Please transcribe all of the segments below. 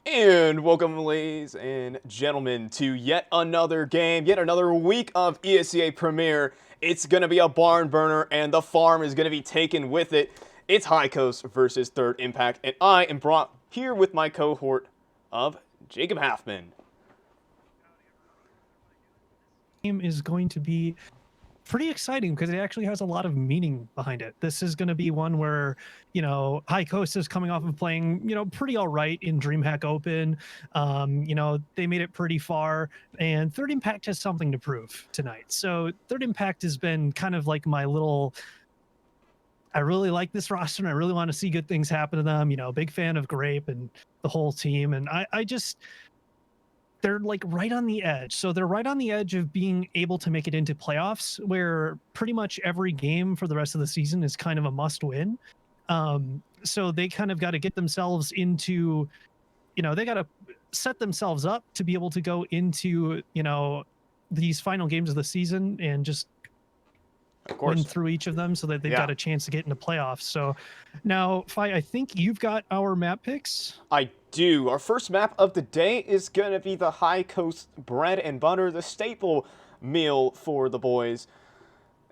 And welcome, ladies and gentlemen, to yet another game, yet another week of Esea Premier. It's going to be a barn burner, and the farm is going to be taken with it. It's High Coast versus Third Impact, and I am brought here with my cohort of Jacob Halfman. Game is going to be pretty exciting because it actually has a lot of meaning behind it. This is going to be one where, High Coast is coming off of playing, pretty all right in DreamHack Open. They made it pretty far, and Third Impact has something to prove tonight. So Third Impact has been kind of like my little. I really like this roster, and I really want to see good things happen to them. Big fan of Grape and the whole team, and I just they're like right on the edge. So they're right on the edge of being able to make it into playoffs, where pretty much every game for the rest of the season is kind of a must win. So they kind of got to get themselves into, they got to set themselves up to be able to go into, these final games of the season and just Of win course. through each of them so that they've Yeah, got a chance to get into playoffs. So now, Fi, I think you've got our map picks. I do. Our first map of the day is going to be the High Coast bread and butter, the staple meal for the boys.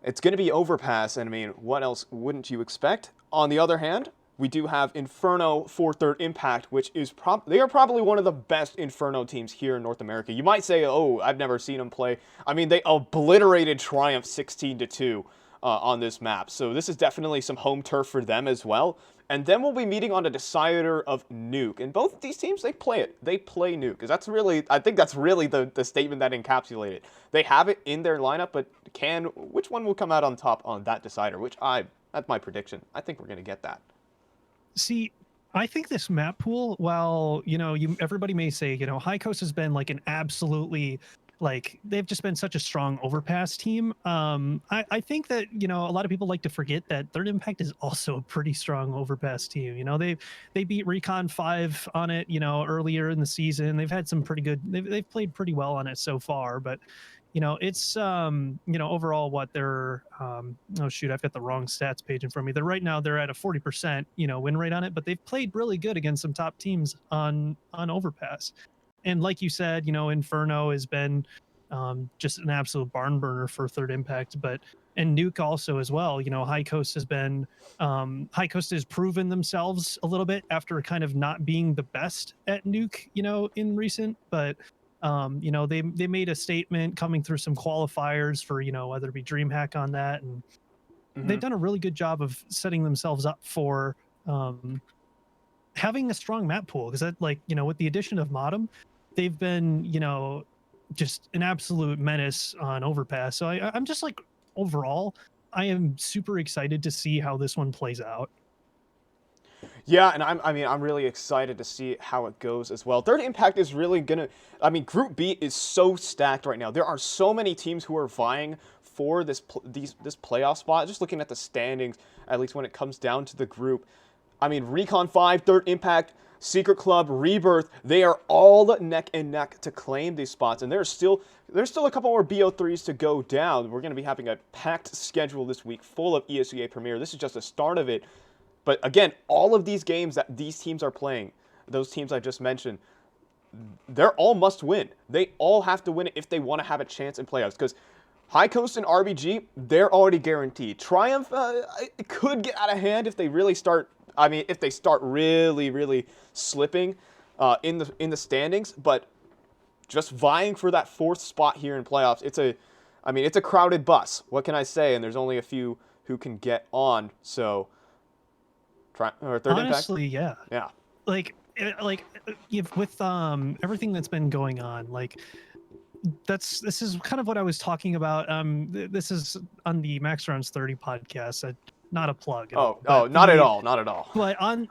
It's going to be Overpass, and I mean, what else wouldn't you expect? On the other hand, we do have Inferno for Third Impact, which is they are probably one of the best Inferno teams here in North America. You might say, "Oh, I've never seen them play." I mean, they obliterated Triumph 16-2 on this map, so this is definitely some home turf for them as well. And then we'll be meeting on a decider of Nuke. And both of these teams, they play it. They play Nuke. Because that's really, I think that's really the statement that encapsulated it. They have it in their lineup, but which one will come out on top on that decider? That's my prediction. I think we're going to get that. See, I think this map pool, while everybody may say, High Coast has been like an absolutely like they've just been such a strong overpass team. I think that a lot of people like to forget that Third Impact is also a pretty strong overpass team. They beat Recon 5 on it, earlier in the season. They've had some pretty good. They've played pretty well on it so far, but it's overall what they're oh shoot, I've got the wrong stats page in front of me. They're at a 40% win rate on it, but they've played really good against some top teams on Overpass. And like you said, Inferno has been just an absolute barn burner for Third Impact, but and Nuke also as well. High Coast has proven themselves a little bit after kind of not being the best at Nuke, in recent, but they made a statement coming through some qualifiers for whether it be DreamHack on that, and Mm-hmm. they've done a really good job of setting themselves up for having a strong map pool, because that, like, with the addition of Modem, they've been just an absolute menace on Overpass. So I'm just like, overall, I am super excited to see how this one plays out. Yeah, and I'm really excited to see how it goes as well. Third Impact is really gonna. I mean, Group B is so stacked right now. There are so many teams who are vying for this playoff spot. Just looking at the standings, at least when it comes down to the group. I mean, Recon 5, Third Impact, Secret Club, Rebirth, they are all neck and neck to claim these spots, and there's still a couple more BO3s to go down. We're going to be having a packed schedule this week full of ESEA Premier. This is just the start of it. But again, all of these games that these teams are playing, those teams I just mentioned, they're all must win. They all have to win it if they want to have a chance in playoffs. Because High Coast and RBG, they're already guaranteed. Triumph it could get out of hand if they really start. I mean, if they start really, really slipping in the standings. But just vying for that fourth spot here in playoffs, it's a crowded bus. What can I say? And there's only a few who can get on. So. Or Third Impact? Honestly, yeah. Yeah. Like if with everything that's been going on, like this is kind of what I was talking about. This is on the Max Runs 30 podcast. Not a plug at all, Oh, but not at all, not at all. on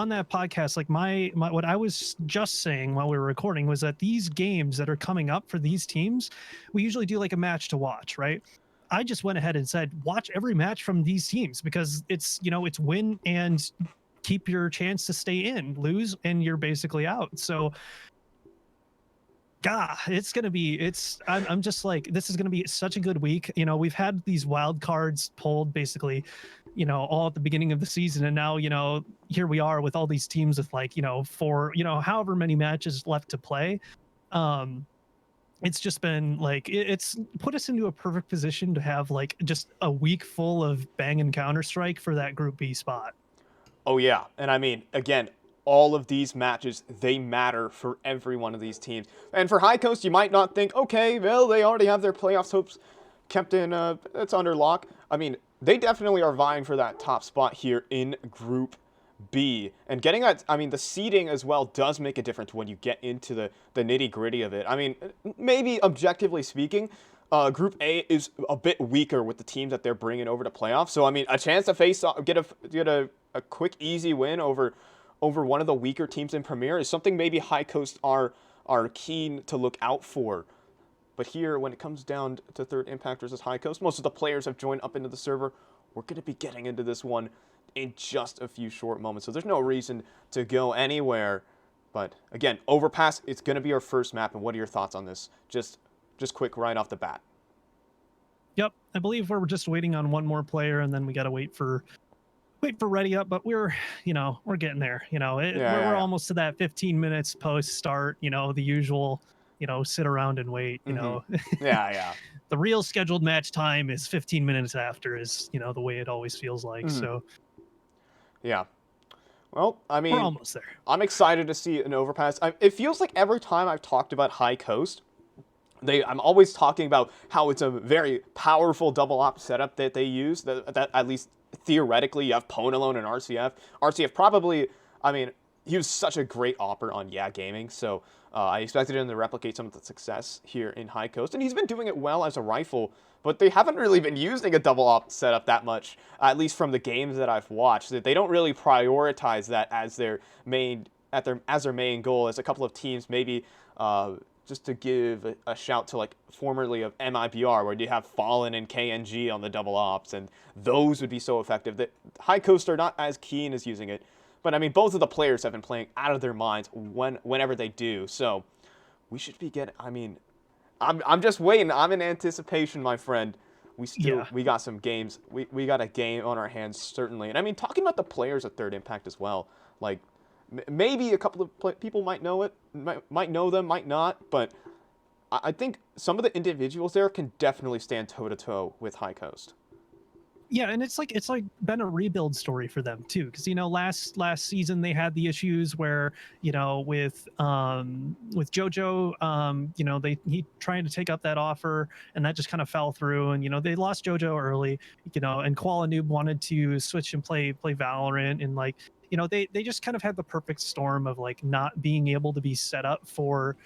that podcast, like my what I was just saying while we were recording was that these games that are coming up for these teams, we usually do like a match to watch, right? I just went ahead and said watch every match from these teams, because it's win and keep your chance to stay in, lose and you're basically out. So God, I'm just like, this is gonna be such a good week. You know, we've had these wild cards pulled basically, you know, all at the beginning of the season, and now, you know, here we are with all these teams with like, you know, however many matches left to play. Um, it's just been like it's put us into a perfect position to have like just a week full of bang and Counter Strike for that Group B spot. Oh yeah, and I mean, again, all of these matches, they matter for every one of these teams. And for High Coast, you might not think, okay, well, they already have their playoffs hopes kept in, it's under lock. I mean, they definitely are vying for that top spot here in Group B. And getting that, I mean, the seeding as well does make a difference when you get into the nitty gritty of it. I mean, maybe objectively speaking, Group A is a bit weaker with the teams that they're bringing over to playoffs. So I mean, a chance to face get a quick easy win over one of the weaker teams in Premier is something maybe High Coast are keen to look out for. But here, when it comes down to Third Impact versus High Coast, most of the players have joined up into the server. We're going to be getting into this one in just a few short moments, so there's no reason to go anywhere. But again, Overpass, it's going to be our first map, and what are your thoughts on this? Just quick right off the bat. Yep, I believe we're just waiting on one more player, and then we got to wait for ready up. But we're, you know, we're getting there. You know, we're almost to that 15 minutes post start. You know, the usual, you know, sit around and wait. You know, Yeah. The real scheduled match time is 15 minutes after, is, you know, the way it always feels like. So yeah. Well, I mean, we're almost there. I'm excited to see an Overpass. It feels like every time I've talked about High Coast, I'm always talking about how it's a very powerful double op setup that they use. That at least theoretically, you have Ponalone and RCF. RCF probably, I mean, he was such a great opper on Yeah Gaming, so I expected him to replicate some of the success here in High Coast, and he's been doing it well as a rifle. But they haven't really been using a double op setup that much, at least from the games that I've watched. They don't really prioritize that as their main main goal. As a couple of teams maybe. Just to give a shout to like formerly of MIBR, where you have Fallen and KNG on the double ops, and those would be so effective. That High Coast are not as keen as using it, but I mean, both of the players have been playing out of their minds whenever they do. So we should be getting. I mean, I'm just waiting. I'm in anticipation, my friend. We got some games. We got a game on our hands certainly, and I mean, talking about the players at Third Impact as well, like. Maybe a couple of people might know it, might know them, might not, but I think some of the individuals there can definitely stand toe-to-toe with High Coast. Yeah, and it's like been a rebuild story for them too, because, you know, last season they had the issues where, you know, with JoJo, you know, he trying to take up that offer, and that just kind of fell through, and, you know, they lost JoJo early, you know, and Koala Noob wanted to switch and play Valorant, and like, you know, they just kind of had the perfect storm of like not being able to be set up for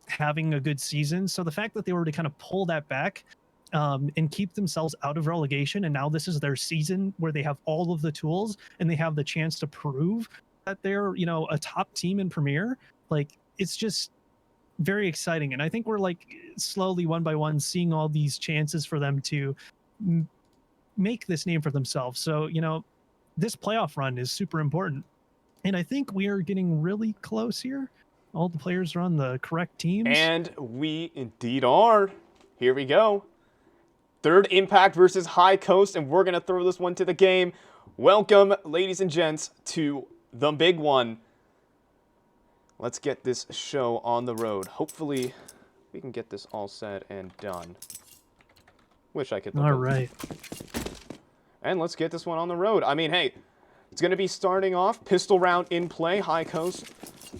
having a good season. So the fact that they were to kind of pull that back and keep themselves out of relegation, and now this is their season where they have all of the tools and they have the chance to prove that they're, you know, a top team in Premier, like, it's just very exciting. And I think we're like slowly, one by one, seeing all these chances for them to make this name for themselves. So, you know, this playoff run is super important, and I think we are getting really close here. All the players are on the correct teams, and we indeed are. Here we go. Third Impact versus High Coast, and we're going to throw this one to the game. Welcome, ladies and gents, to the big one. Let's get this show on the road. Hopefully, we can get this all said and done. Wish I could. All right. And let's get this one on the road. I mean, hey, it's going to be starting off. Pistol round in play. High Coast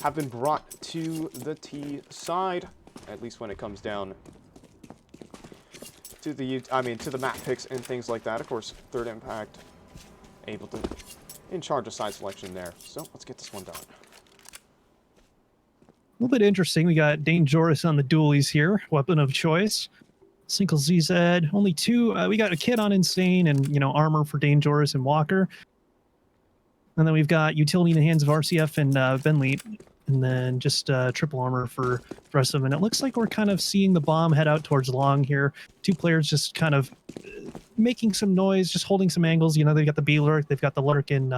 have been brought to the T side, at least when it comes down to the map picks and things like that. Of course, Third Impact able to in charge of side selection there. So let's get this one done. A little bit interesting. We got Dangerous on the dualies here, weapon of choice. Single ZZ, only two. We got a kit on Insane and, you know, armor for Dangerous and Walker. And then we've got utility in the hands of RCF and Benley. And then just triple armor for the rest of them. And it looks like we're kind of seeing the bomb head out towards long here. Two players just kind of making some noise, just holding some angles. You know, they've got the B lurk, they've got the lurk in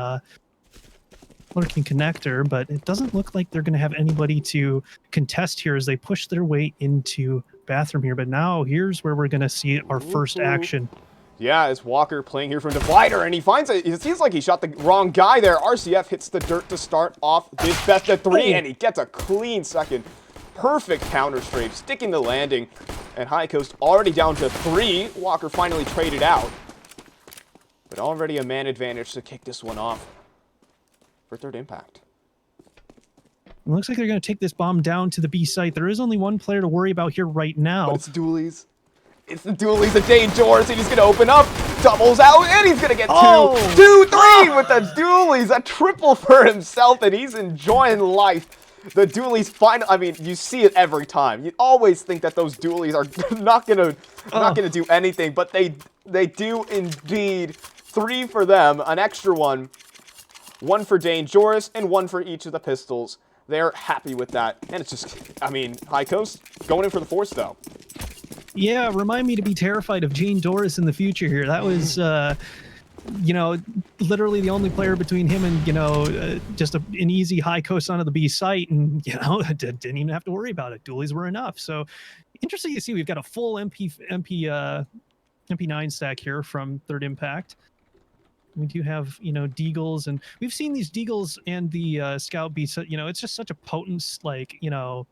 lurking connector, but it doesn't look like they're going to have anybody to contest here as they push their way into bathroom here. But now here's where we're going to see our first action. Yeah, it's Walker playing here from Divider, and he finds it. It seems like he shot the wrong guy there. RCF hits the dirt to start off this best of 3, and he gets a clean second. Perfect counter strafe, sticking the landing. And High Coast already down to 3. Walker finally traded out. But already a man advantage to kick this one off for third impact. It looks like they're going to take this bomb down to the B site. There is only one player to worry about here right now. But it's Doolies. It's the Doolies of Dangerous, and he's going to open up, doubles out, and he's going to get 2, 2, 3 with the Doolies. A triple for himself, and he's enjoying life. The Doolies I mean, you see it every time. You always think that those Doolies are not gonna do anything, but they do indeed. 3 for them, an extra one. 1 for Dangerous, and 1 for each of the pistols. They're happy with that. And it's just, I mean, High Coast going in for the force, though. Yeah, remind me to be terrified of Jane Doris in the future here. That was, you know, literally the only player between him and, you know, just an easy High Coast onto the B site. And, you know, didn't even have to worry about it. Dualies were enough. So interesting to see. We've got a full MP9 stack here from Third Impact. We do have, you know, Deagles, and we've seen these Deagles and the Scout beats. You know, it's just such a potent, like, you know,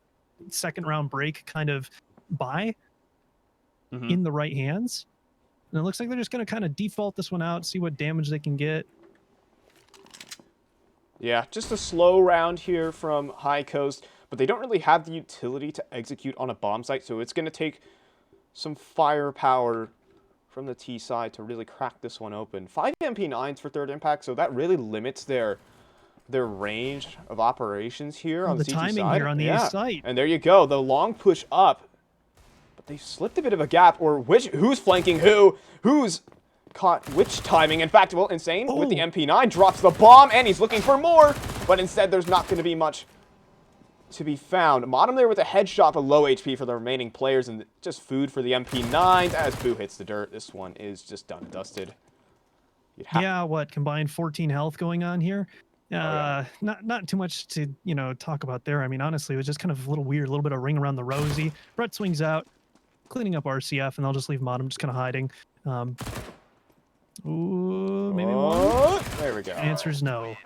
second round break kind of buy in the right hands. And it looks like they're just going to kind of default this one out, see what damage they can get. Yeah, just a slow round here from High Coast, but they don't really have the utility to execute on a bomb site, so it's going to take some firepower from the T side to really crack this one open. 5 MP9s for Third Impact, so that really limits their range of operations here on the CT timing side. here on the A site. And there you go, the long push up. But they slipped a bit of a gap, or who's flanking who? Who's caught which timing? In fact, well, Insane with the MP9 drops the bomb, and he's looking for more, but instead there's not going to be much to be found. Modem there with a headshot, but low HP for the remaining players, and just food for the MP9s as Boo hits the dirt. This one is just done and dusted. Yeah, what, combined 14 health going on here? Not too much to, you know, talk about there. I mean, honestly, it was just kind of a little weird, a little bit of ring around the rosy. Brett swings out, cleaning up RCF, and they'll just leave Modem just kind of hiding. Ooh, maybe one? There we go. Answer's no.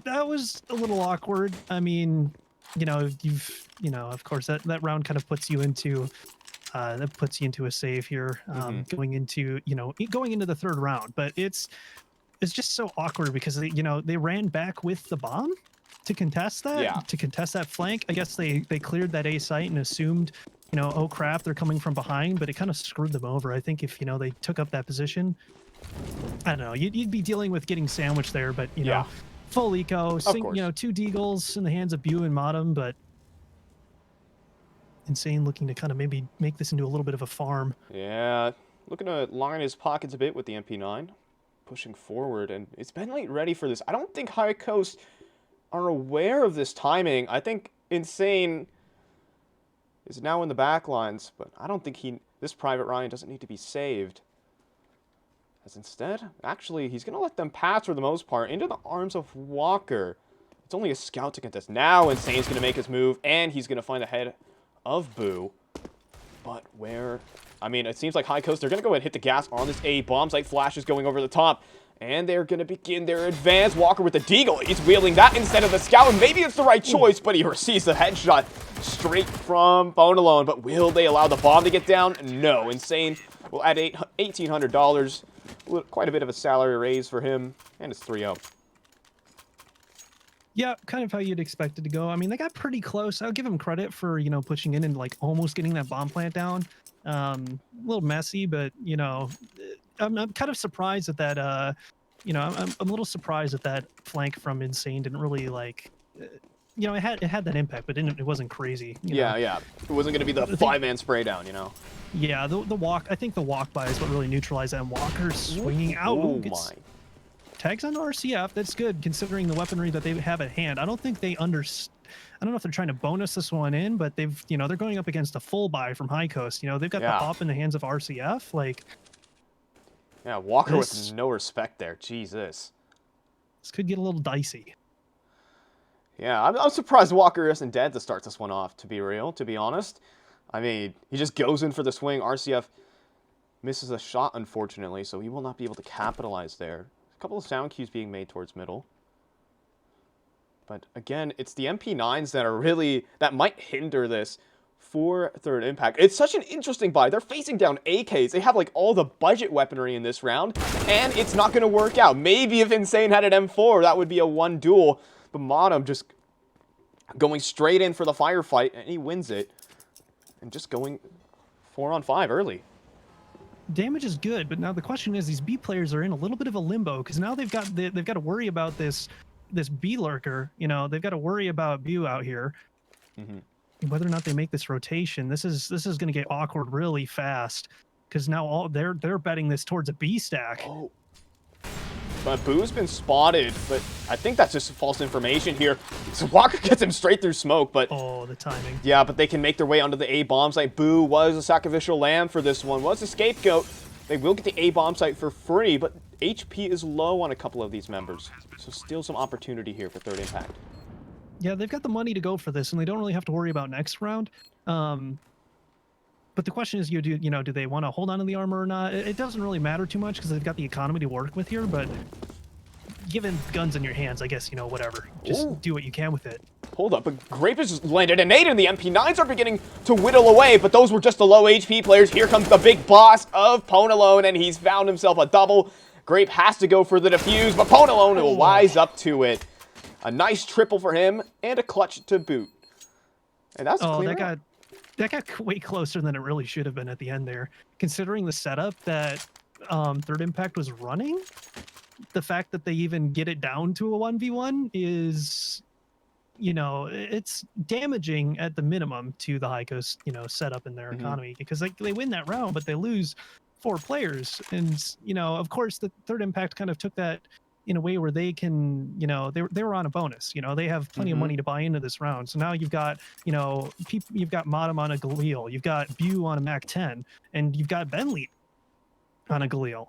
That was a little awkward. I mean, you know, of course, that round kind of puts you into a save here, going into the third round. But it's just so awkward because they ran back with the bomb to contest that flank. I guess they cleared that A site and assumed, oh crap, they're coming from behind, but it kind of screwed them over. I think if they took up that position, I don't know, you'd be dealing with getting sandwiched there. But full eco, 2 Deagles in the hands of Bew and Modem, but Insane looking to kind of maybe make this into a little bit of a farm. Yeah, looking to line his pockets a bit with the MP9, pushing forward, and it's been late ready for this. I don't think High Coast are aware of this timing. I think Insane is now in the back lines, but I don't think this Private Ryan doesn't need to be saved. As instead, actually, he's going to let them pass for the most part into the arms of Walker. It's only a scout to contest. Now Insane's going to make his move, and he's going to find the head of Boo. But where? I mean, it seems like High Coast, they're going to go ahead and hit the gas on this A. Bomb site flash is going over the top. And they're going to begin their advance. Walker with the Deagle. He's wheeling that instead of the Scout. And maybe it's the right choice, but he receives the headshot straight from Bone Alone. But will they allow the bomb to get down? No. Insane will add $1,800. Quite a bit of a salary raise for him. And it's 3-0. Yeah, kind of how you'd expect it to go. I mean, they got pretty close. I'll give them credit for, pushing in and like almost getting that bomb plant down. A little messy, but, I'm kind of surprised at that. I'm a little surprised that that flank from Insane didn't really it had that impact, but it wasn't crazy. Yeah. It wasn't going to be the 5-man spray down, Yeah, the walk. I think the walk by is what really neutralized that. And Walker swinging out. Oh my. Tags on RCF. That's good considering the weaponry that they have at hand. I don't think they I don't know if they're trying to bonus this one in, but they're going up against a full buy from High Coast. They've got the pop in the hands of RCF. Yeah, Walker with no respect there. Jesus. This could get a little dicey. Yeah, I'm surprised Walker isn't dead to start this one off, to be honest. I mean, he just goes in for the swing. RCF misses a shot, unfortunately, so he will not be able to capitalize there. A couple of sound cues being made towards middle. But again, it's the MP9s that are really, that might hinder this for third impact. It's such an interesting buy. They're facing down AKs. They have like all the budget weaponry in this round, and it's not going to work out. Maybe if Insane had an M4, that would be a one duel. But Monum just going straight in for the firefight, and he wins it. And just going 4-on-5 early. Damage is good, but now the question is, these B players are in a little bit of a limbo because now they've got to worry about this B lurker. You know, they've got to worry about Bu out here. Whether or not they make this rotation, this is going to get awkward really fast because now they're betting this towards a B stack. Oh. But Boo's been spotted, but I think that's just false information here. So Walker gets him straight through smoke, but... Oh, the timing. Yeah, but they can make their way onto the A bomb site. Boo was a sacrificial lamb for this one, was a scapegoat. They will get the A bomb site for free, but HP is low on a couple of these members. So still some opportunity here for third impact. Yeah, they've got the money to go for this, and they don't really have to worry about next round. But the question is, do they want to hold on to the armor or not? It doesn't really matter too much because they've got the economy to work with here, but given guns in your hands, I guess, whatever. Just do what you can with it. Hold up, but Grape has just landed a nade, and the MP9s are beginning to whittle away, but those were just the low HP players. Here comes the big boss of Ponalone, and he's found himself a double. Grape has to go for the defuse, but Ponalone will wise up to it. A nice triple for him, and a clutch to boot. And that's that got way closer than it really should have been at the end there. Considering the setup that Third Impact was running, the fact that they even get it down to a 1v1 is, it's damaging at the minimum to the High Coast, setup in their economy, because they win that round, but they lose 4 players. And, of course, the Third Impact kind of took that in a way where they can, they were on a bonus. They have plenty of money to buy into this round. So now you've got, you've got Modem on a Galil, you've got Bu on a Mac 10, and you've got Bentley on a Galil.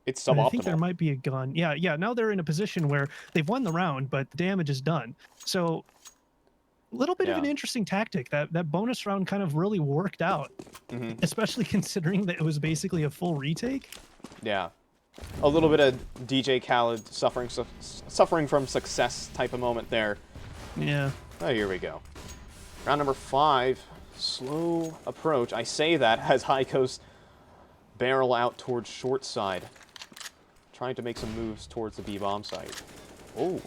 It's suboptimal. I think there might be a gun. Yeah. Now they're in a position where they've won the round, but the damage is done. So a little bit of an interesting tactic. That bonus round kind of really worked out, especially considering that it was basically a full retake. Yeah. A little bit of DJ Khaled suffering from success type of moment there. Yeah. Oh, here we go. Round number 5. Slow approach. I say that as High Coast barrel out towards short side. Trying to make some moves towards the B bomb site. Oh,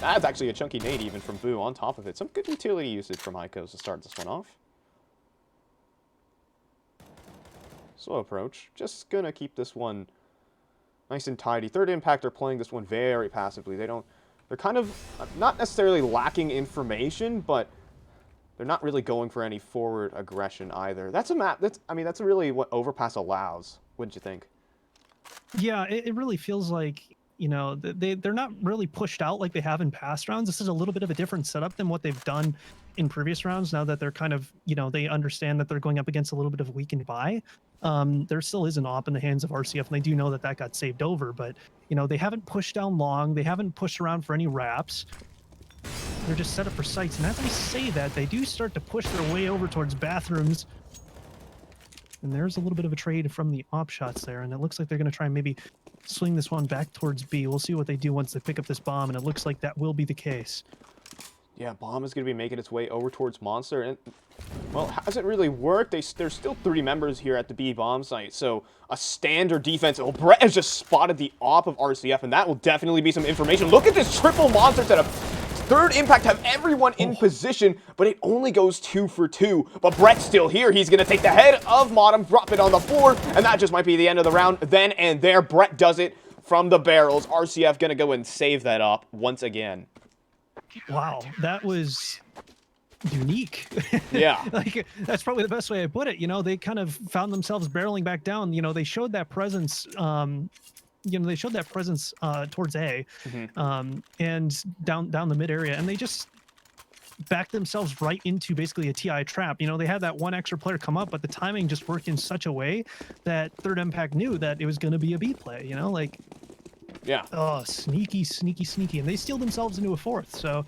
that's actually a chunky nade even from Boo on top of it. Some good utility usage from High Coast to start this one off. Slow approach. Just gonna keep this one nice and tidy. Third Impact are playing this one very passively. They're kind of not necessarily lacking information, but they're not really going for any forward aggression either. That's a map. That's really what Overpass allows. Wouldn't you think? Yeah, it really feels like, they're not really pushed out like they have in past rounds. This is a little bit of a different setup than what they've done in previous rounds. Now that they're kind of, they understand that they're going up against a little bit of a weakened buy. There still is an op in the hands of RCF, and they do know that got saved over, but, they haven't pushed down long. They haven't pushed around for any wraps. They're just set up for sites, and as I say that, they do start to push their way over towards bathrooms. And there's a little bit of a trade from the op shots there, and it looks like they're going to try and maybe swing this one back towards B. We'll see what they do once they pick up this bomb, and it looks like that will be the case. Yeah, bomb is going to be making its way over towards Monster, and, well, hasn't really worked. There's still 3 members here at the B bomb site, so a standard defense. Oh, Brett has just spotted the op of RCF, and that will definitely be some information. Look at this triple Monster setup. Third Impact have everyone in position, but it only goes 2 for 2. But Brett's still here. He's going to take the head of Modem, drop it on the floor, and that just might be the end of the round. Then and there, Brett does it from the barrels. RCF going to go and save that up once again. Wow, that was unique. Yeah. That's probably the best way I put it. They kind of found themselves barreling back down. They showed that presence they showed that presence towards A, and down the mid area, and they just backed themselves right into basically a TI trap. They had that one extra player come up, but the timing just worked in such a way that Third Impact knew that it was going to be a B play. Yeah. Oh, sneaky, sneaky, sneaky. And they steal themselves into a fourth. So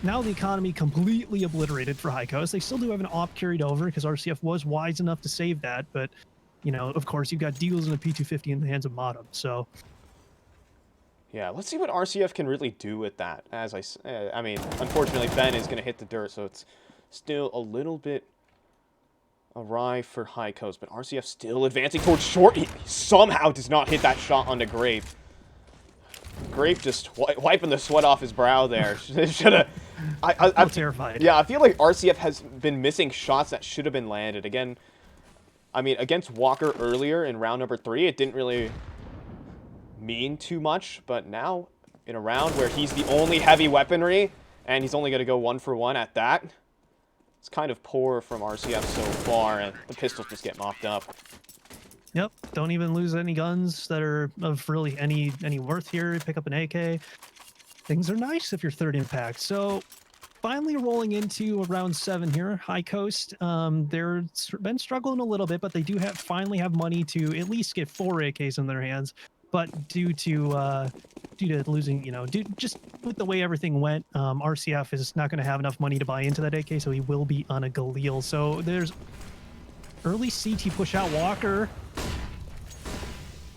now the economy completely obliterated for High Coast. They still do have an op carried over because RCF was wise enough to save that. But, you know, of course, you've got deals and a P250 in the hands of Modem. So, Yeah, let's see what RCF can really do with that. I mean, unfortunately, Ben is going to hit the dirt, so it's still a little bit awry for High Coast. But RCF still advancing towards short. He somehow does not hit that shot onto Grape. Grape just wiping the sweat off his brow there. Should have. I'm terrified. Yeah, I feel like RCF has been missing shots that should have been landed. Again, I mean, against Walker earlier in round number 3, it didn't really mean too much, but now in a round where he's the only heavy weaponry and he's only going to go 1 for 1 at that, it's kind of poor from RCF so far, and the pistols just get mopped up. Yep. Don't even lose any guns that are of really any worth here. Pick up an AK. Things are nice if you're third impact. So finally rolling into round 7 here. High Coast, they're been struggling a little bit, but they do finally have money to at least get 4 AKs in their hands. But due to losing, you know, just with the way everything went, RCF is not going to have enough money to buy into that AK, so he will be on a Galil. So there's early CT push out Walker.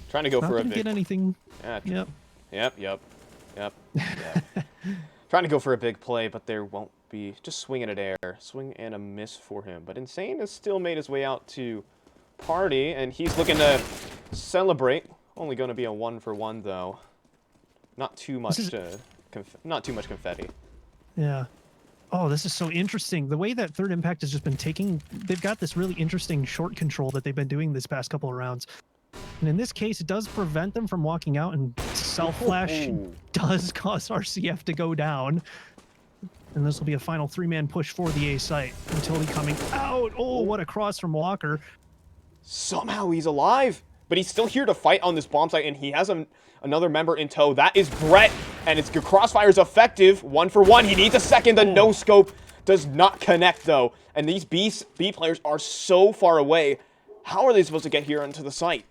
Trying to go for a big... get anything. Yeah, yep. Trying to go for a big play, but there won't be. Just swing at air. Swing and a miss for him. But Insane has still made his way out to party, and he's looking to celebrate. Only going to be a 1 for 1 though. Not too much not too much confetti. Yeah. Oh, this is so interesting. The way that Third Impact has just been taking, they've got this really interesting short control that they've been doing this past couple of rounds. And in this case, it does prevent them from walking out, and self-flash does cause RCF to go down. And this will be a final 3-man push for the A site. Utility coming out. Oh, what a cross from Walker. Somehow he's alive, but he's still here to fight on this bomb site, and he has another member in tow. That is Brett, and its crossfire is effective. 1 for 1. He needs a second. The no-scope does not connect, though. And these B players are so far away. How are they supposed to get here onto the site?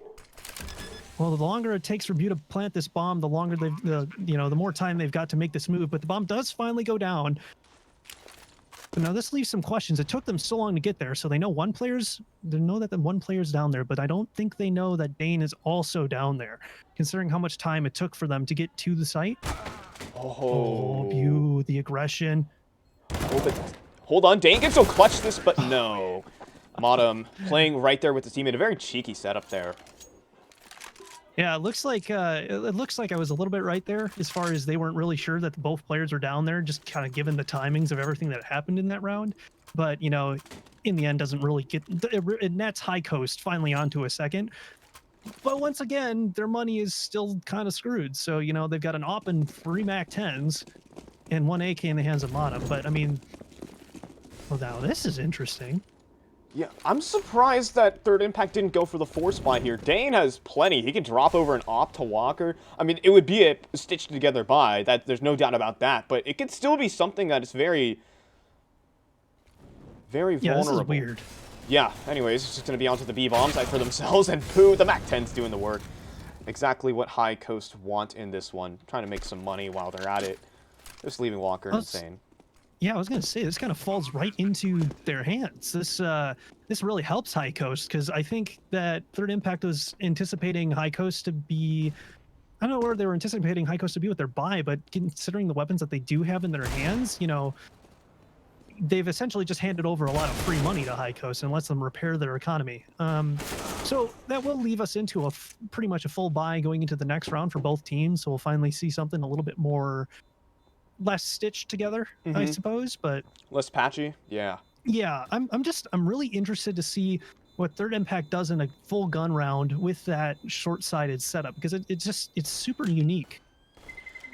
Well, the longer it takes for you to plant this bomb, the longer the more time they've got to make this move. But the bomb does finally go down. But now this leaves some questions. It took them so long to get there, so they know they know that the one player's down there, but I don't think they know that Dane is also down there, considering how much time it took for them to get to the site. Oh, the aggression. Oh, but hold on, Dane can still clutch this, but no. Modem playing right there with his teammate. A very cheeky setup there. Yeah, it looks like I was a little bit right there as far as they weren't really sure that both players were down there, just kind of given the timings of everything that happened in that round. But, you know, in the end, doesn't really get it nets High Coast finally onto a second. But once again, their money is still kind of screwed. So, you know, they've got an op and 3 MAC-10s and 1 AK in the hands of Modem. But, I mean, well, now this is interesting. Yeah, I'm surprised that Third Impact didn't go for the 4 spot here. Dane has plenty. He can drop over an op to Walker. I mean, it would be a stitched together buy. There's no doubt about that. But it could still be something that is very, very vulnerable. Yeah, this is weird. Yeah, anyways, it's just going to be onto the B-bomb side for themselves. And poo, the MAC-10's doing the work. Exactly what High Coast want in this one. Trying to make some money while they're at it. Just leaving Walker Insane. Yeah, I was gonna say this kind of falls right into their hands. This really helps High Coast, because I think that Third Impact was anticipating High Coast to be, I don't know where they were anticipating High Coast to be with their buy, but considering the weapons that they do have in their hands, you know, they've essentially just handed over a lot of free money to High Coast and lets them repair their economy. So that will leave us into pretty much a full buy going into the next round for both teams. So we'll finally see something a little bit more less stitched together, I suppose, but less patchy. Yeah I'm really interested to see what Third Impact does in a full gun round with that short-sighted setup, because it's super unique.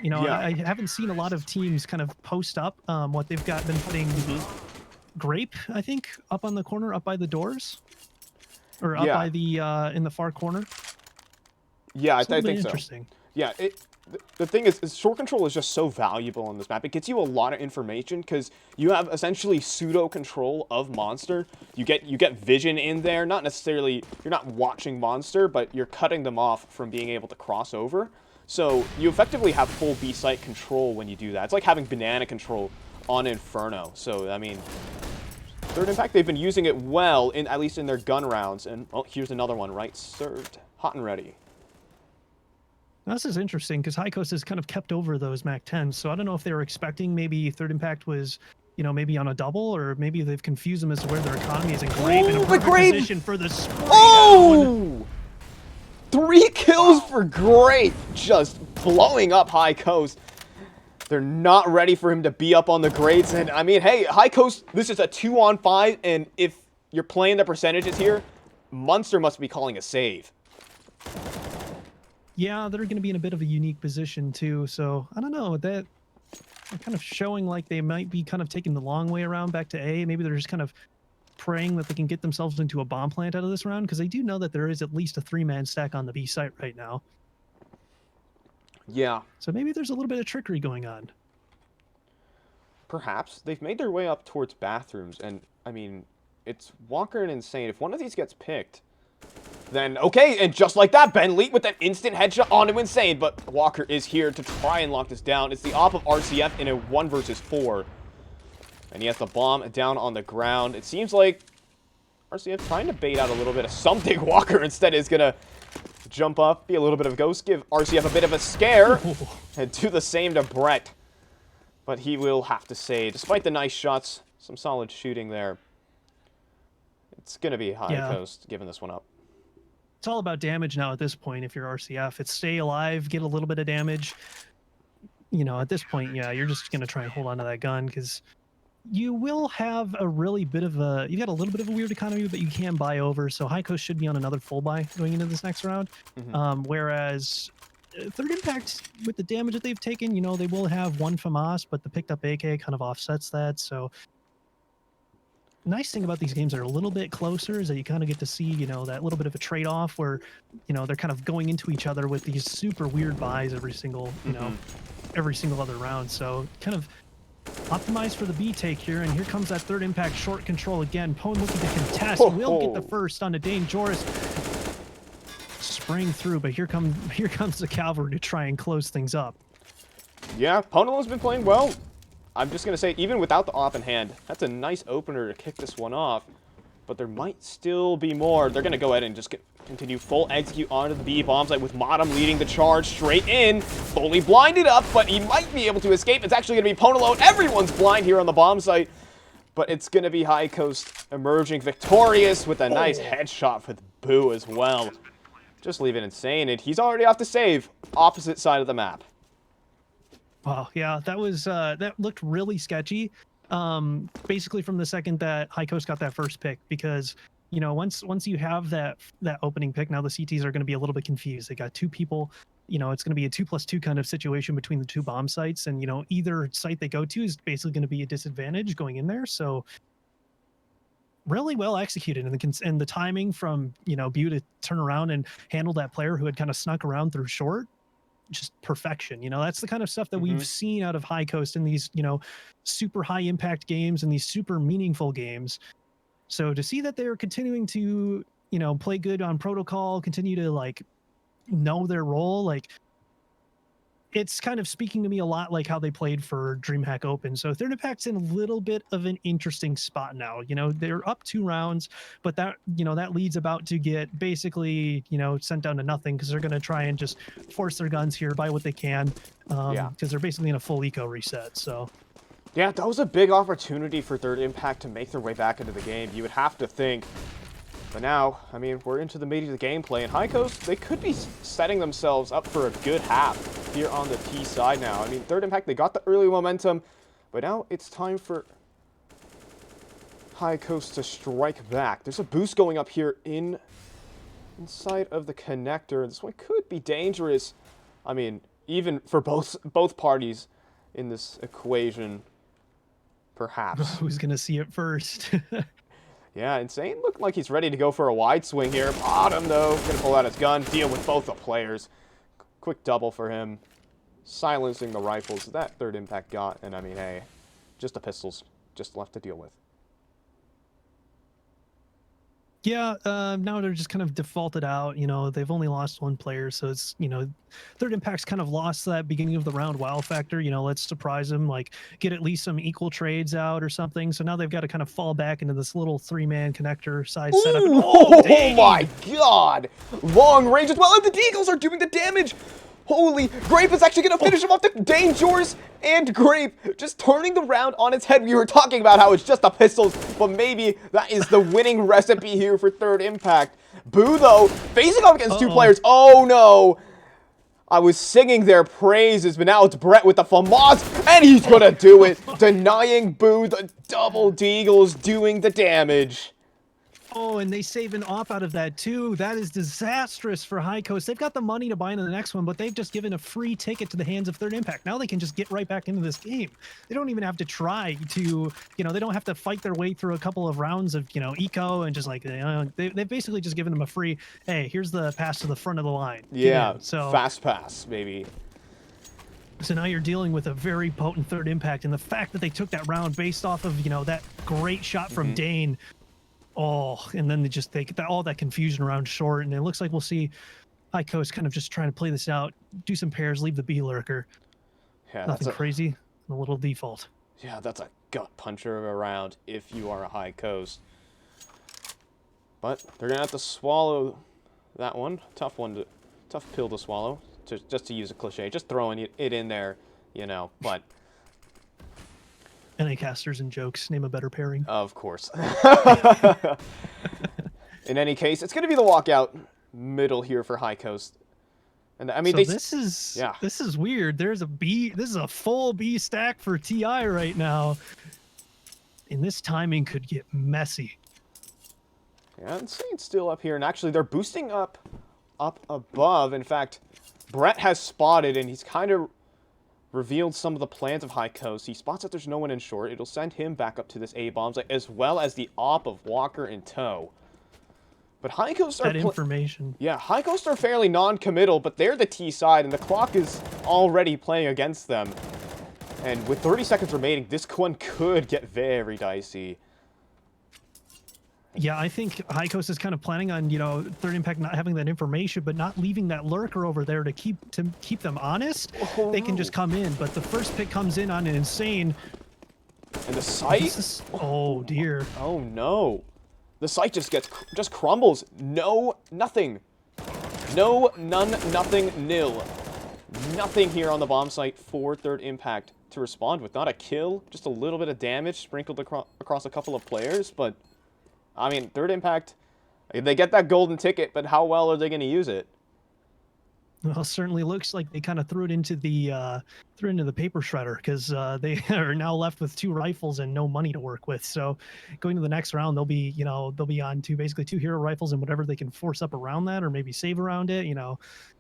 You know, I haven't seen a lot of teams kind of post up what they've been putting Grape, I think, up on the corner, up by the doors, or up by the in the far corner. Yeah, I think so. Interesting. Yeah, the thing is short control is just so valuable on this map. It gets you a lot of information because you have essentially pseudo control of Monster. You get vision in there. Not necessarily, you're not watching Monster, but you're cutting them off from being able to cross over. So you effectively have full B site control when you do that. It's like having banana control on Inferno. So, I mean, Third Impact, they've been using it well, at least in their gun rounds. And, oh, here's another one, right? Served. Hot and ready. Now, this is interesting because High Coast has kind of kept over those MAC-10s. So I don't know if they were expecting maybe Third Impact was, you know, maybe on a double, or maybe they've confused them as to where their economy is. And Grape in a perfect position for the spray down. Oh! 3 kills for Grape, just blowing up High Coast. They're not ready for him to be up on the grades. And, I mean, hey, High Coast, this is a 2-on-5. And if you're playing the percentages here, Munster must be calling a save. Yeah, they're going to be in a bit of a unique position, too. So, I don't know. They're kind of showing like they might be kind of taking the long way around back to A. Maybe they're just kind of praying that they can get themselves into a bomb plant out of this round, because they do know that there is at least a 3-man stack on the B site right now. Yeah. So maybe there's a little bit of trickery going on. Perhaps. They've made their way up towards bathrooms, and, I mean, it's Walker and Insane. If one of these gets picked, then, okay, and just like that, Ben Leet with that instant headshot onto Insane, but Walker is here to try and lock this down. It's the op of RCF in a 1 versus 4. And he has the bomb down on the ground. It seems like RCF trying to bait out a little bit of something. Walker instead is going to jump up, be a little bit of a ghost, give RCF a bit of a scare, and do the same to Brett. But he will have to say, despite the nice shots, some solid shooting there, it's going to be High Coast giving this one up. It's all about damage now at this point. If you're RCF, it's stay alive, get a little bit of damage. You know, at this point, yeah, you're just going to try and hold on to that gun, because you will have a really bit of a, you got a little bit of a weird economy, but you can buy over. So High Coast should be on another full buy going into this next round. Whereas Third Impact, with the damage that they've taken, you know, they will have one FAMAS, but the picked up AK kind of offsets that. So nice thing about these games that are a little bit closer is that you kind of get to see, you know, that little bit of a trade-off where, you know, they're kind of going into each other with these super weird buys every single, you know, every single other round. So kind of optimized for the B take here, and here comes that Third Impact short control again. Pone looking to contest, will get the first on a Dangerous. Spraying through, but here comes the Cavalry to try and close things up. Yeah, Ponalo's been playing well. I'm just going to say, even without the op in hand, that's a nice opener to kick this one off. But there might still be more. They're going to go ahead and just continue full execute onto the B bomb site with Modem leading the charge straight in. Fully blinded up, but he might be able to escape. It's actually going to be Ponalo. Everyone's blind here on the bomb site. But it's going to be High Coast emerging victorious with a nice headshot for the Boo as well. Just leave it Insane, and he's already off to save. Opposite side of the map. Wow, yeah, that was that looked really sketchy. Basically from the second that High Coast got that first pick, because you know once you have that opening pick, now the CTs are going to be a little bit confused. They got 2 people. You know, it's going to be a 2+2 kind of situation between the 2 bomb sites, and you know either site they go to is basically going to be a disadvantage going in there. So really well executed, and the timing from, you know, Bu to turn around and handle that player who had kind of snuck around through short, just perfection. You know, that's the kind of stuff that we've seen out of High Coast in these, you know, super high impact games and these super meaningful games. So to see that they're continuing to, you know, play good on protocol, continue to like know their role, like it's kind of speaking to me a lot like how they played for DreamHack Open. So Third Impact's in a little bit of an interesting spot now. You know, they're up 2 rounds, but that, you know, that lead's about to get basically, you know, sent down to nothing, because they're going to try and just force their guns here, buy what they can, because they're basically in a full eco reset. So yeah, that was a big opportunity for Third Impact to make their way back into the game. You would have to think. But now, I mean, we're into the meat of the gameplay, and High Coast, they could be setting themselves up for a good half here on the T side now. I mean, Third Impact, they got the early momentum, but now it's time for High Coast to strike back. There's a boost going up here inside of the connector. This one could be dangerous. I mean, even for both parties in this equation, perhaps. who's going to see it first? Yeah, Insane looked like he's ready to go for a wide swing here. Bottom, though, gonna pull out his gun, deal with both the players. Quick double for him. Silencing the rifles that Third Impact got, and I mean, hey, just the pistols just left to deal with. Yeah, now they're just kind of defaulted out. They've only lost one player, so it's Third Impact's kind of lost that beginning of the round wow factor. Let's surprise them, like get at least some equal trades out or something. So now they've got to kind of fall back into this little 3-man connector size setup. And Ooh, oh oh my dang! god! Long range as well, and the Deagles are doing the damage! Holy, Grape is actually gonna finish him off. The Dangers and Grape just turning the round on its head. We were talking about how it's just the pistols, but maybe that is the winning recipe here for Third Impact. Boo, though, facing off against two players. Oh no! I was singing their praises, but now it's Brett with the FAMAS, and he's gonna do it, denying Boo. The double Deagles doing the damage. Oh, and they save an op out of that too. That is disastrous for High Coast. They've got the money to buy into the next one, but they've just given a free ticket to the hands of Third Impact. Now they can just get right back into this game. They don't even have to try to, they don't have to fight their way through a couple of rounds of, eco and just like, they've basically just given them a free, hey, here's the pass to the front of the line. Yeah, so fast pass, maybe. So now you're dealing with a very potent Third Impact, and the fact that they took that round based off of, that great shot from Dane. Oh, and then they get all that confusion around short, and it looks like we'll see High Coast kind of just trying to play this out, do some pairs, leave the B lurker. Yeah, Nothing crazy, a little default. Yeah, that's a gut puncher of a round if you are a High Coast. But they're gonna have to swallow that one. Tough pill to swallow. Just to use a cliche, just throwing it in there, But NA casters and jokes. Name a better pairing. of course. In any case, it's gonna be the walkout middle here for High Coast. And I mean, so this is weird. There's a B. This is a full B stack for TI right now, and this timing could get messy. Yeah, Insane's still up here, and actually they're boosting up above. In fact, Brett has spotted, and he's kind of revealed some of the plans of High Coast. He spots that there's no one in short. It'll send him back up to this A-bomb site, as well as the op of Walker in tow. But High Coast are... That information. Yeah, High Coast are fairly non-committal, but they're the T side, and the clock is already playing against them. And with 30 seconds remaining, this one could get very dicey. Yeah, I think High Coast is kind of planning on, Third Impact not having that information, but not leaving that lurker over there to keep them honest. Oh, they can just come in, but the first pick comes in on an Insane. And the site? Oh dear. Oh no. The site just crumbles. No, nothing. No, none, nothing, nil. Nothing here on the bomb site for Third Impact to respond with. Not a kill, just a little bit of damage sprinkled across a couple of players, but I mean, Third Impact, they get that golden ticket, but how well are they going to use it? Well, certainly looks like they kind of threw it into the paper shredder, because they are now left with 2 rifles and no money to work with. So going to the next round, they'll be on to basically 2 hero rifles and whatever they can force up around that, or maybe save around it.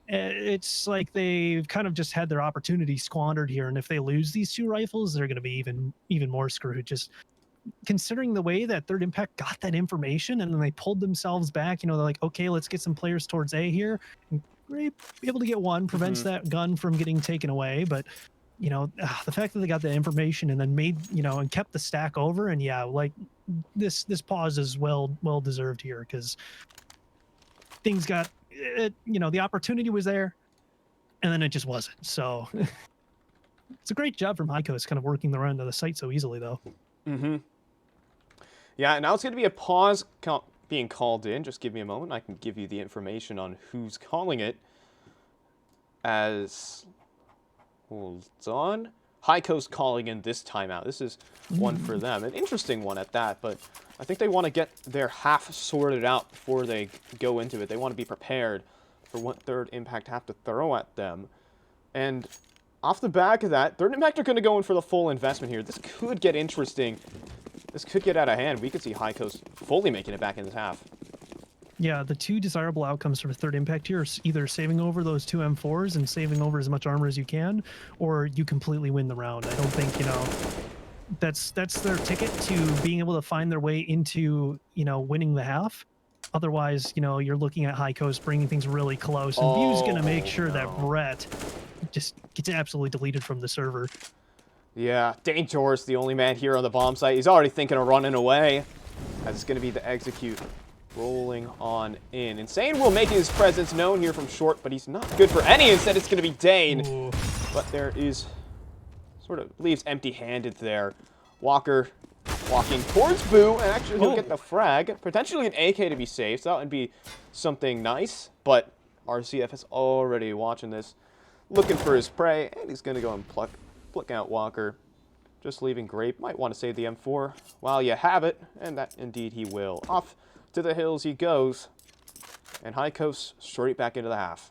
It's like they've kind of just had their opportunity squandered here, and if they lose these 2 rifles, they're going to be even more screwed. Just considering the way that Third Impact got that information, and then they pulled themselves back. They're like, okay, let's get some players towards A here. Be able to get one, prevents that gun from getting taken away. But the fact that they got the information and then made and kept the stack over, and yeah, like this pause is well deserved here, because things got the opportunity was there, and then it just wasn't. So it's a great job from High Coast kind of working the run of the site so easily, though. Yeah, now it's going to be a pause being called in. Just give me a moment. I can give you the information on who's calling it. Hold on. High Coast calling in this timeout. This is one for them. An interesting one at that, but I think they want to get their half sorted out before they go into it. They want to be prepared for what Third Impact have to throw at them. And off the back of that, Third Impact are going to go in for the full investment here. This could get interesting. This could get out of hand. We could see High Coast fully making it back in this half. Yeah, the 2 desirable outcomes for Third Impact here is either saving over those 2 M4s and saving over as much armor as you can, or you completely win the round. I don't think, that's their ticket to being able to find their way into, winning the half. Otherwise, you're looking at High Coast bringing things really close, and View's going to make sure that Brett just gets absolutely deleted from the server. Yeah, Dangerous, the only man here on the bomb site. He's already thinking of running away. As it's going to be the execute rolling on in. Insane will make his presence known here from short, but he's not good for any. Instead, it's going to be Dane. Ooh. But there is sort of leaves empty-handed there. Walker walking towards Boo, and actually he'll get the frag. Potentially an AK to be safe, so that would be something nice. But RCF is already watching this, looking for his prey, and he's going to go and pluck out Walker. Just leaving Grape. Might want to save the M4 while you have it, and that indeed he will. Off to the hills he goes, and High Coast straight back into the half.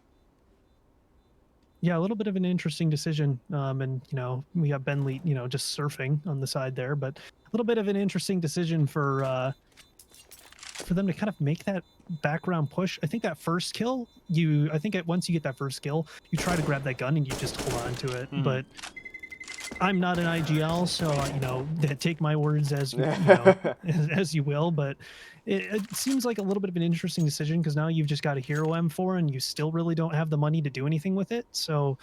Yeah, a little bit of an interesting decision. And, you know, we got Bentley, you know, just surfing on the side there, but a little bit of an interesting decision for them to kind of make that background push. I think that first kill, once you get that first kill, you try to grab that gun and you just hold on to it. But I'm not an IGL, so you know, take my words as you know, as you will. But it seems like a little bit of an interesting decision because now you've just got a hero M4 and you still really don't have the money to do anything with it. So,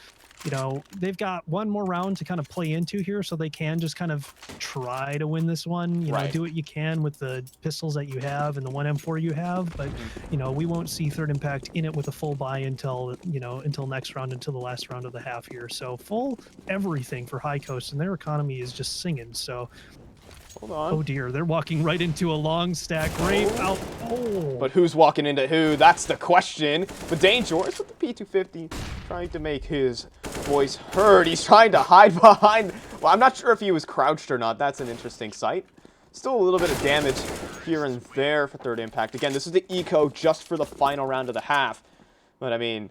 you know, they've got one more round to kind of play into here, so they can just kind of try to win this one. You know, do what you can with the pistols that you have and the one M4 you have. But you know, we won't see Third Impact in it with a full buy until next round, until the last round of the half here. So full everything for High Coast, and their economy is just singing. So. Hold on. Oh dear, they're walking right into a long stack. Grape out. Oh. But who's walking into who? That's the question. But Dangerous with the P250 trying to make his voice heard. He's trying to hide behind. Well, I'm not sure if he was crouched or not. That's an interesting sight. Still a little bit of damage here and there for Third Impact. Again, this is the eco just for the final round of the half. But I mean,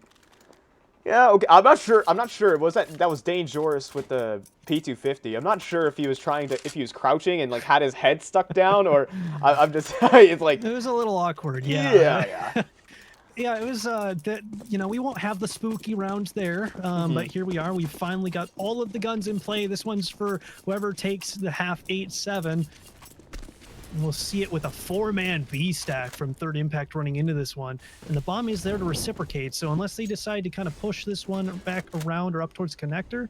yeah, okay. I'm not sure. Was that was Dangerous with the P250? I'm not sure if he was if he was crouching and like had his head stuck down, or I'm just. It's like it was a little awkward. Yeah. Yeah. Yeah, it was that, you know, we won't have the spooky rounds there, but here we are. We finally got all of the guns in play. This one's for whoever takes the half 8-7. And we'll see it with a 4-man B stack from Third Impact running into this one. And the bomb is there to reciprocate. So unless they decide to kind of push this one back around or up towards connector,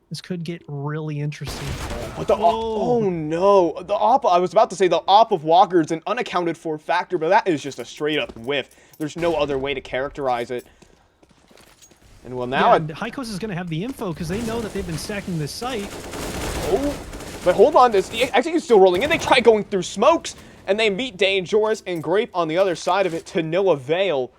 this could get really interesting. But oh no, the op. I was about to say the op of Walker is an unaccounted for factor, but that is just a straight up whiff. There's no other way to characterize it. And well, now High Coast is going to have the info because they know that they've been stacking this site. Oh, but hold on, actually he's still rolling in. They try going through smokes, and they meet Dangerous and Grape on the other side of it to no avail.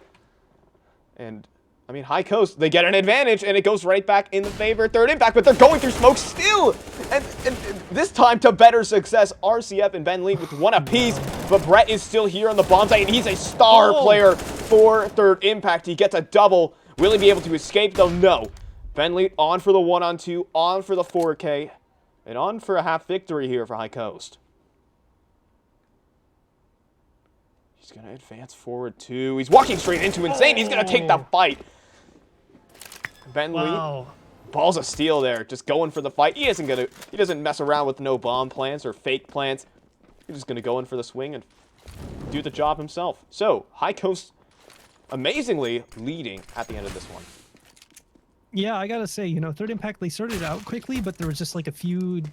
And I mean, High Coast, they get an advantage, and it goes right back in the favor of Third Impact, but they're going through smoke still! And this time to better success, RCF and Ben lead with one apiece, but Brett is still here on the bomb site, and he's a star player for Third Impact. He gets a double. Will he be able to escape, though? No. Ben lead on for the 1-on-2, on for the 4K, and on for a half victory here for High Coast. He's going to advance forward, too. He's walking straight into Insane. He's going to take the fight. Bentley, balls of steel there, just going for the fight. He doesn't mess around with no bomb plants or fake plants. He's just gonna go in for the swing and do the job himself. So High Coast, amazingly leading at the end of this one. Yeah, I gotta say, you know, Third Impact, they started out quickly, but there was just like a few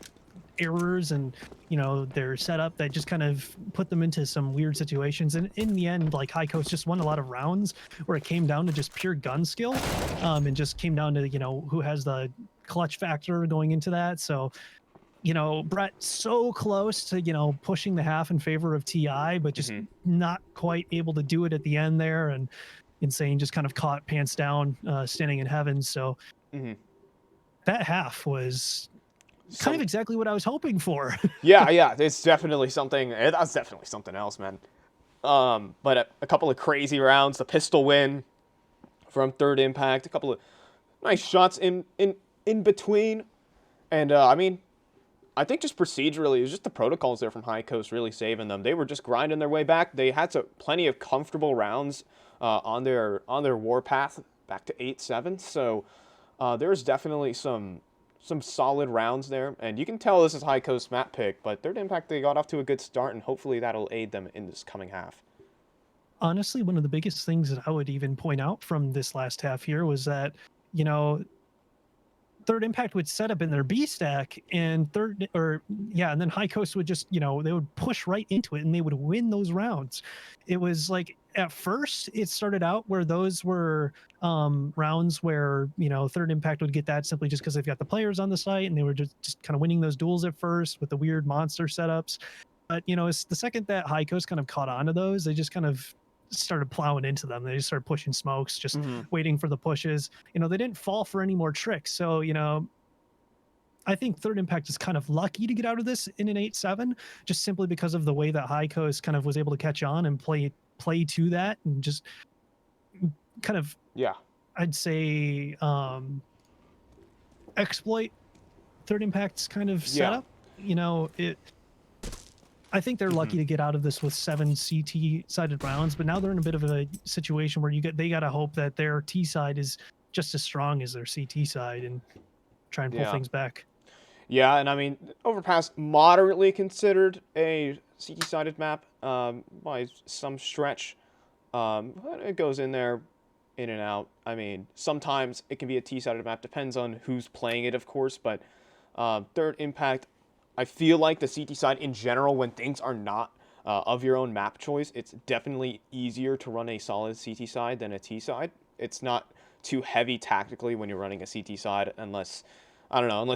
errors and, you know, their setup that just kind of put them into some weird situations. And in the end, like, High Coast just won a lot of rounds where it came down to just pure gun skill, and just came down to, you know, who has the clutch factor going into that. So, you know, Brett so close to, you know, pushing the half in favor of TI, but just not quite able to do it at the end there. And Insane just kind of caught pants down, standing in heaven. So that half was kind of exactly what I was hoping for. yeah, it's definitely something. That's definitely something else, man. But a couple of crazy rounds, the pistol win from Third Impact, a couple of nice shots in between, and I mean, I think just procedurally, it was just the protocols there from High Coast really saving them. They were just grinding their way back. They had plenty of comfortable rounds on their war path back to 8-7. So there's definitely some solid rounds there, and you can tell this is High Coast map pick, but Third Impact, they got off to a good start, and hopefully that'll aid them in this coming half. Honestly, one of the biggest things that I would even point out from this last half here was that, you know, Third Impact would set up in their B stack, and and then High Coast would just, they would push right into it and they would win those rounds. It was like at first it started out where those were rounds where, Third Impact would get that simply just because they've got the players on the site and they were just kind of winning those duels at first with the weird monster setups. But, it's the second that High Coast kind of caught on to those, they just kind of started plowing into them. They just started pushing smokes, just waiting for the pushes. They didn't fall for any more tricks. So, I think Third Impact is kind of lucky to get out of this in an 8-7, just simply because of the way that High Coast kind of was able to catch on and play to that and just kind of, I'd say, exploit Third Impact's kind of setup. I think they're lucky to get out of this with 7 CT sided rounds, but now they're in a bit of a situation where they got to hope that their T side is just as strong as their CT side and try and pull things back. Yeah, and I mean, Overpass moderately considered a CT sided map by some stretch. It goes in there, in and out. I mean, sometimes it can be a T sided map, depends on who's playing it, of course, but Third Impact, I feel like the CT side in general, when things are not of your own map choice, it's definitely easier to run a solid CT side than a T side. It's not too heavy tactically when you're running a CT side, unless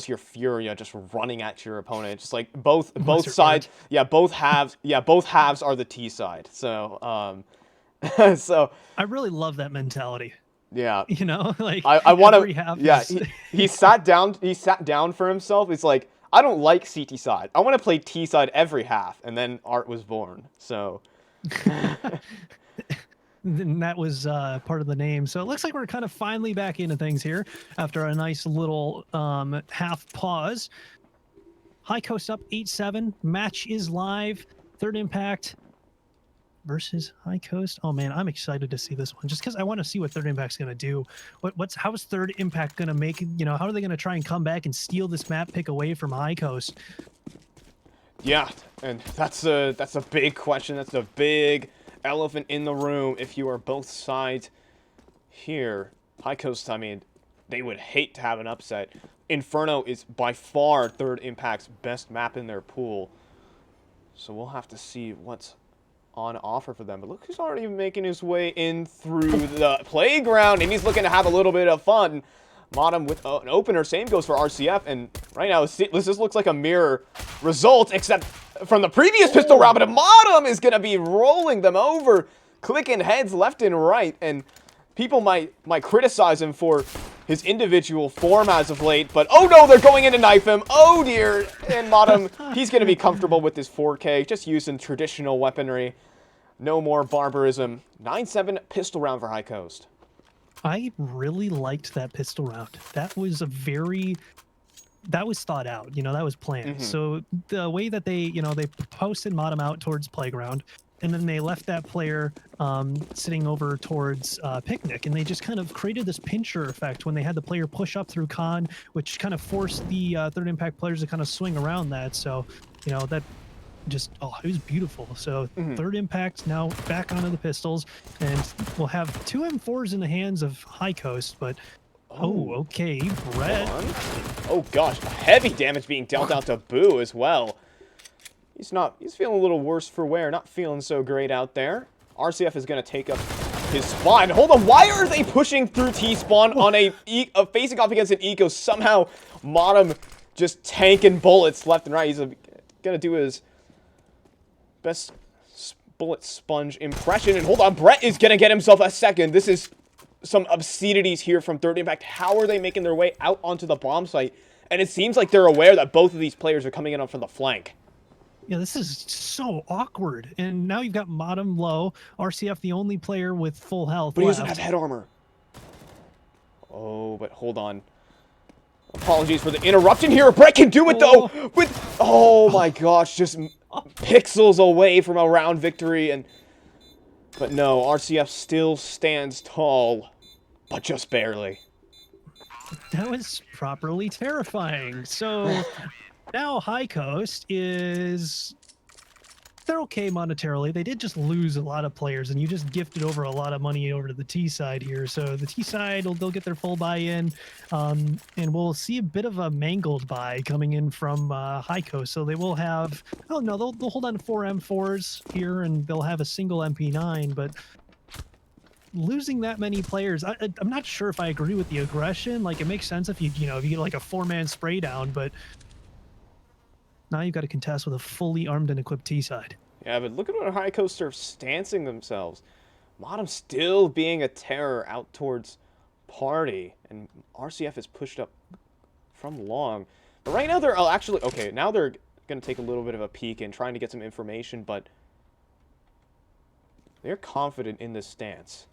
you're Furia just running at your opponent. Just like both sides, both halves are the T side. So, so I really love that mentality. Yeah, like I want to. Yeah, is... he sat down. He sat down for himself. He's like, I don't like CT side. I want to play T side every half, and then Art was born. So. And that was part of the name. So it looks like we're kind of finally back into things here after a nice little half pause. High Coast up 8-7. Match is live. Third Impact versus High Coast. Oh man, I'm excited to see this one just because I want to see what Third Impact's going to do. How is Third Impact going to make, how are they going to try and come back and steal this map pick away from High Coast? Yeah, and that's a big question. That's a big elephant in the room if you are both sides here. High Coast, I mean, they would hate to have an upset. Inferno is by far Third Impact's best map in their pool. So we'll have to see what's on offer for them. But look who's already making his way in through the playground, and he's looking to have a little bit of fun. Modem with an opener. Same goes for RCF. And right now, this just looks like a mirror result, except from the previous pistol round. But Modem is going to be rolling them over, clicking heads left and right. And people might criticize him for his individual form as of late. But oh no, they're going in to knife him. Oh dear. And Modem, he's going to be comfortable with his 4K, just using traditional weaponry. No more barbarism. 9-7 pistol round for High Coast. I really liked that pistol round. That was that was thought out, that was planned. So the way that they posted Modem out towards playground, and then they left that player sitting over towards picnic, and they just kind of created this pincher effect when they had the player push up through con, which kind of forced the Third Impact players to kind of swing around that. So, that just, it was beautiful. So Third Impact now back onto the pistols, and we'll have 2 M4s in the hands of High Coast, but okay, Brett. Oh gosh, heavy damage being dealt out to Boo as well. He's feeling a little worse for wear, not feeling so great out there. RCF is going to take up his spawn. Hold on, why are they pushing through T-spawn on a facing off against an eco? Somehow Modem just tanking bullets left and right. He's going to do his best bullet sponge impression. And hold on, Brett is going to get himself a second. This is some obscenities here from Third Impact. How are they making their way out onto the bomb site? And it seems like they're aware that both of these players are coming in on from the flank. Yeah, this is so awkward. And now you've got Modem low, RCF the only player with full health. But he doesn't have head armor. Oh, but hold on. Apologies for the interruption here. Brett can do it though. Oh my gosh, just pixels away from a round victory. But no, RCF still stands tall, but just barely. That was properly terrifying. So now High Coast is they're okay monetarily. They did just lose a lot of players, and you just gifted over a lot of money over to the T side here. So the T side, they'll get their full buy-in, and we'll see a bit of a mangled buy coming in from High Coast. So they will have, oh no, they'll hold on to 4 M4s here, and they'll have a single MP9, but losing that many players, I'm not sure if I agree with the aggression. Like, it makes sense if you if you get like a 4-man spray down, but now you've got to contest with a fully armed and equipped T side. Yeah, but look at what High Coast are stancing themselves. Modem still being a terror out towards Party, and RCF is pushed up from long. But right now they're actually, okay, now they're going to take a little bit of a peek and trying to get some information, but they're confident in this stance.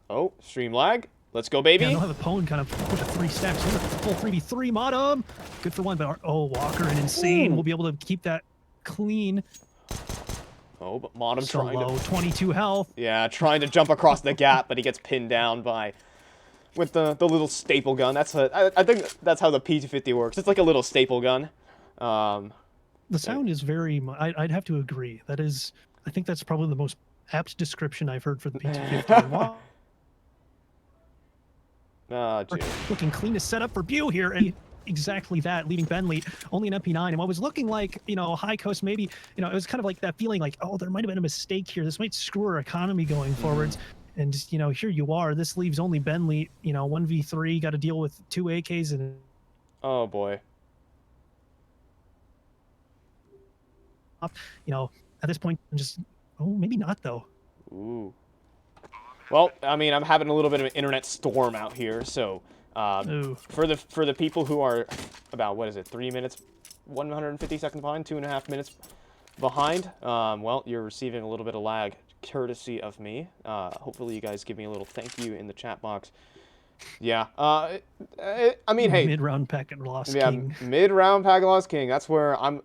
Oh, stream lag. Let's go, baby. Yeah, they'll have a Pwn kind of push a 3 stacks here. Full 3v3 Modem. Good for one, but Walker and Insane will be able to keep that clean. Oh, but Modem So trying low, to... 22 health. Yeah, trying to jump across the gap, but he gets pinned down by... with the little staple gun. That's I think that's how the P250 works. It's like a little staple gun. The sound is very... I'd have to agree. That is... I think that's probably the most apt description I've heard for the P250. Oh, geez. Looking cleanest setup for Bew here, and exactly that, leaving Bentley only an MP9. And what was looking like, High Coast, maybe, it was kind of like that feeling like, oh, there might have been a mistake here. This might screw our economy going forwards. And, here you are. This leaves only Bentley, 1v3, got to deal with 2 AKs and... Oh, boy. At this point, I'm just... Oh, maybe not, though. Ooh. Well, I mean, I'm having a little bit of an internet storm out here, so for the people who are about, what is it, 3 minutes, 150 seconds behind, 2.5 minutes behind, well, you're receiving a little bit of lag, courtesy of me. Hopefully you guys give me a little thank you in the chat box. Yeah, I mean, hey, mid-round packet loss king. Mid-round packet loss king. That's where I'm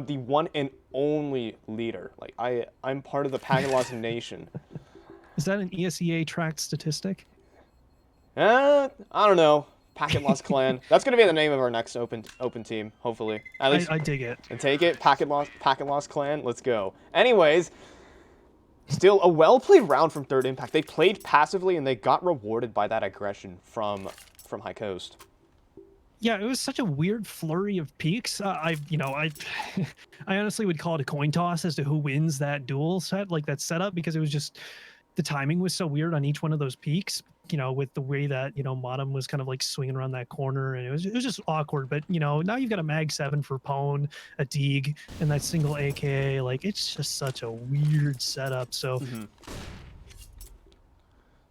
the one and only leader. Like I'm part of the packet loss nation. Is that an ESEA tracked statistic? I don't know. Packet Loss Clan. That's gonna be the name of our next open team, hopefully. At least I dig it. And take it, Packet Loss Clan. Let's go. Anyways, still a well-played round from Third Impact. They played passively and they got rewarded by that aggression from High Coast. Yeah, it was such a weird flurry of peaks. I honestly would call it a coin toss as to who wins that duel set, like that setup, because it was just the timing was so weird on each one of those peaks. With the way that Modem was kind of like swinging around that corner, and it was just awkward. But now you've got a Mag 7 for Pwn, a Deeg, and that single AKA. Like, it's just such a weird setup. So.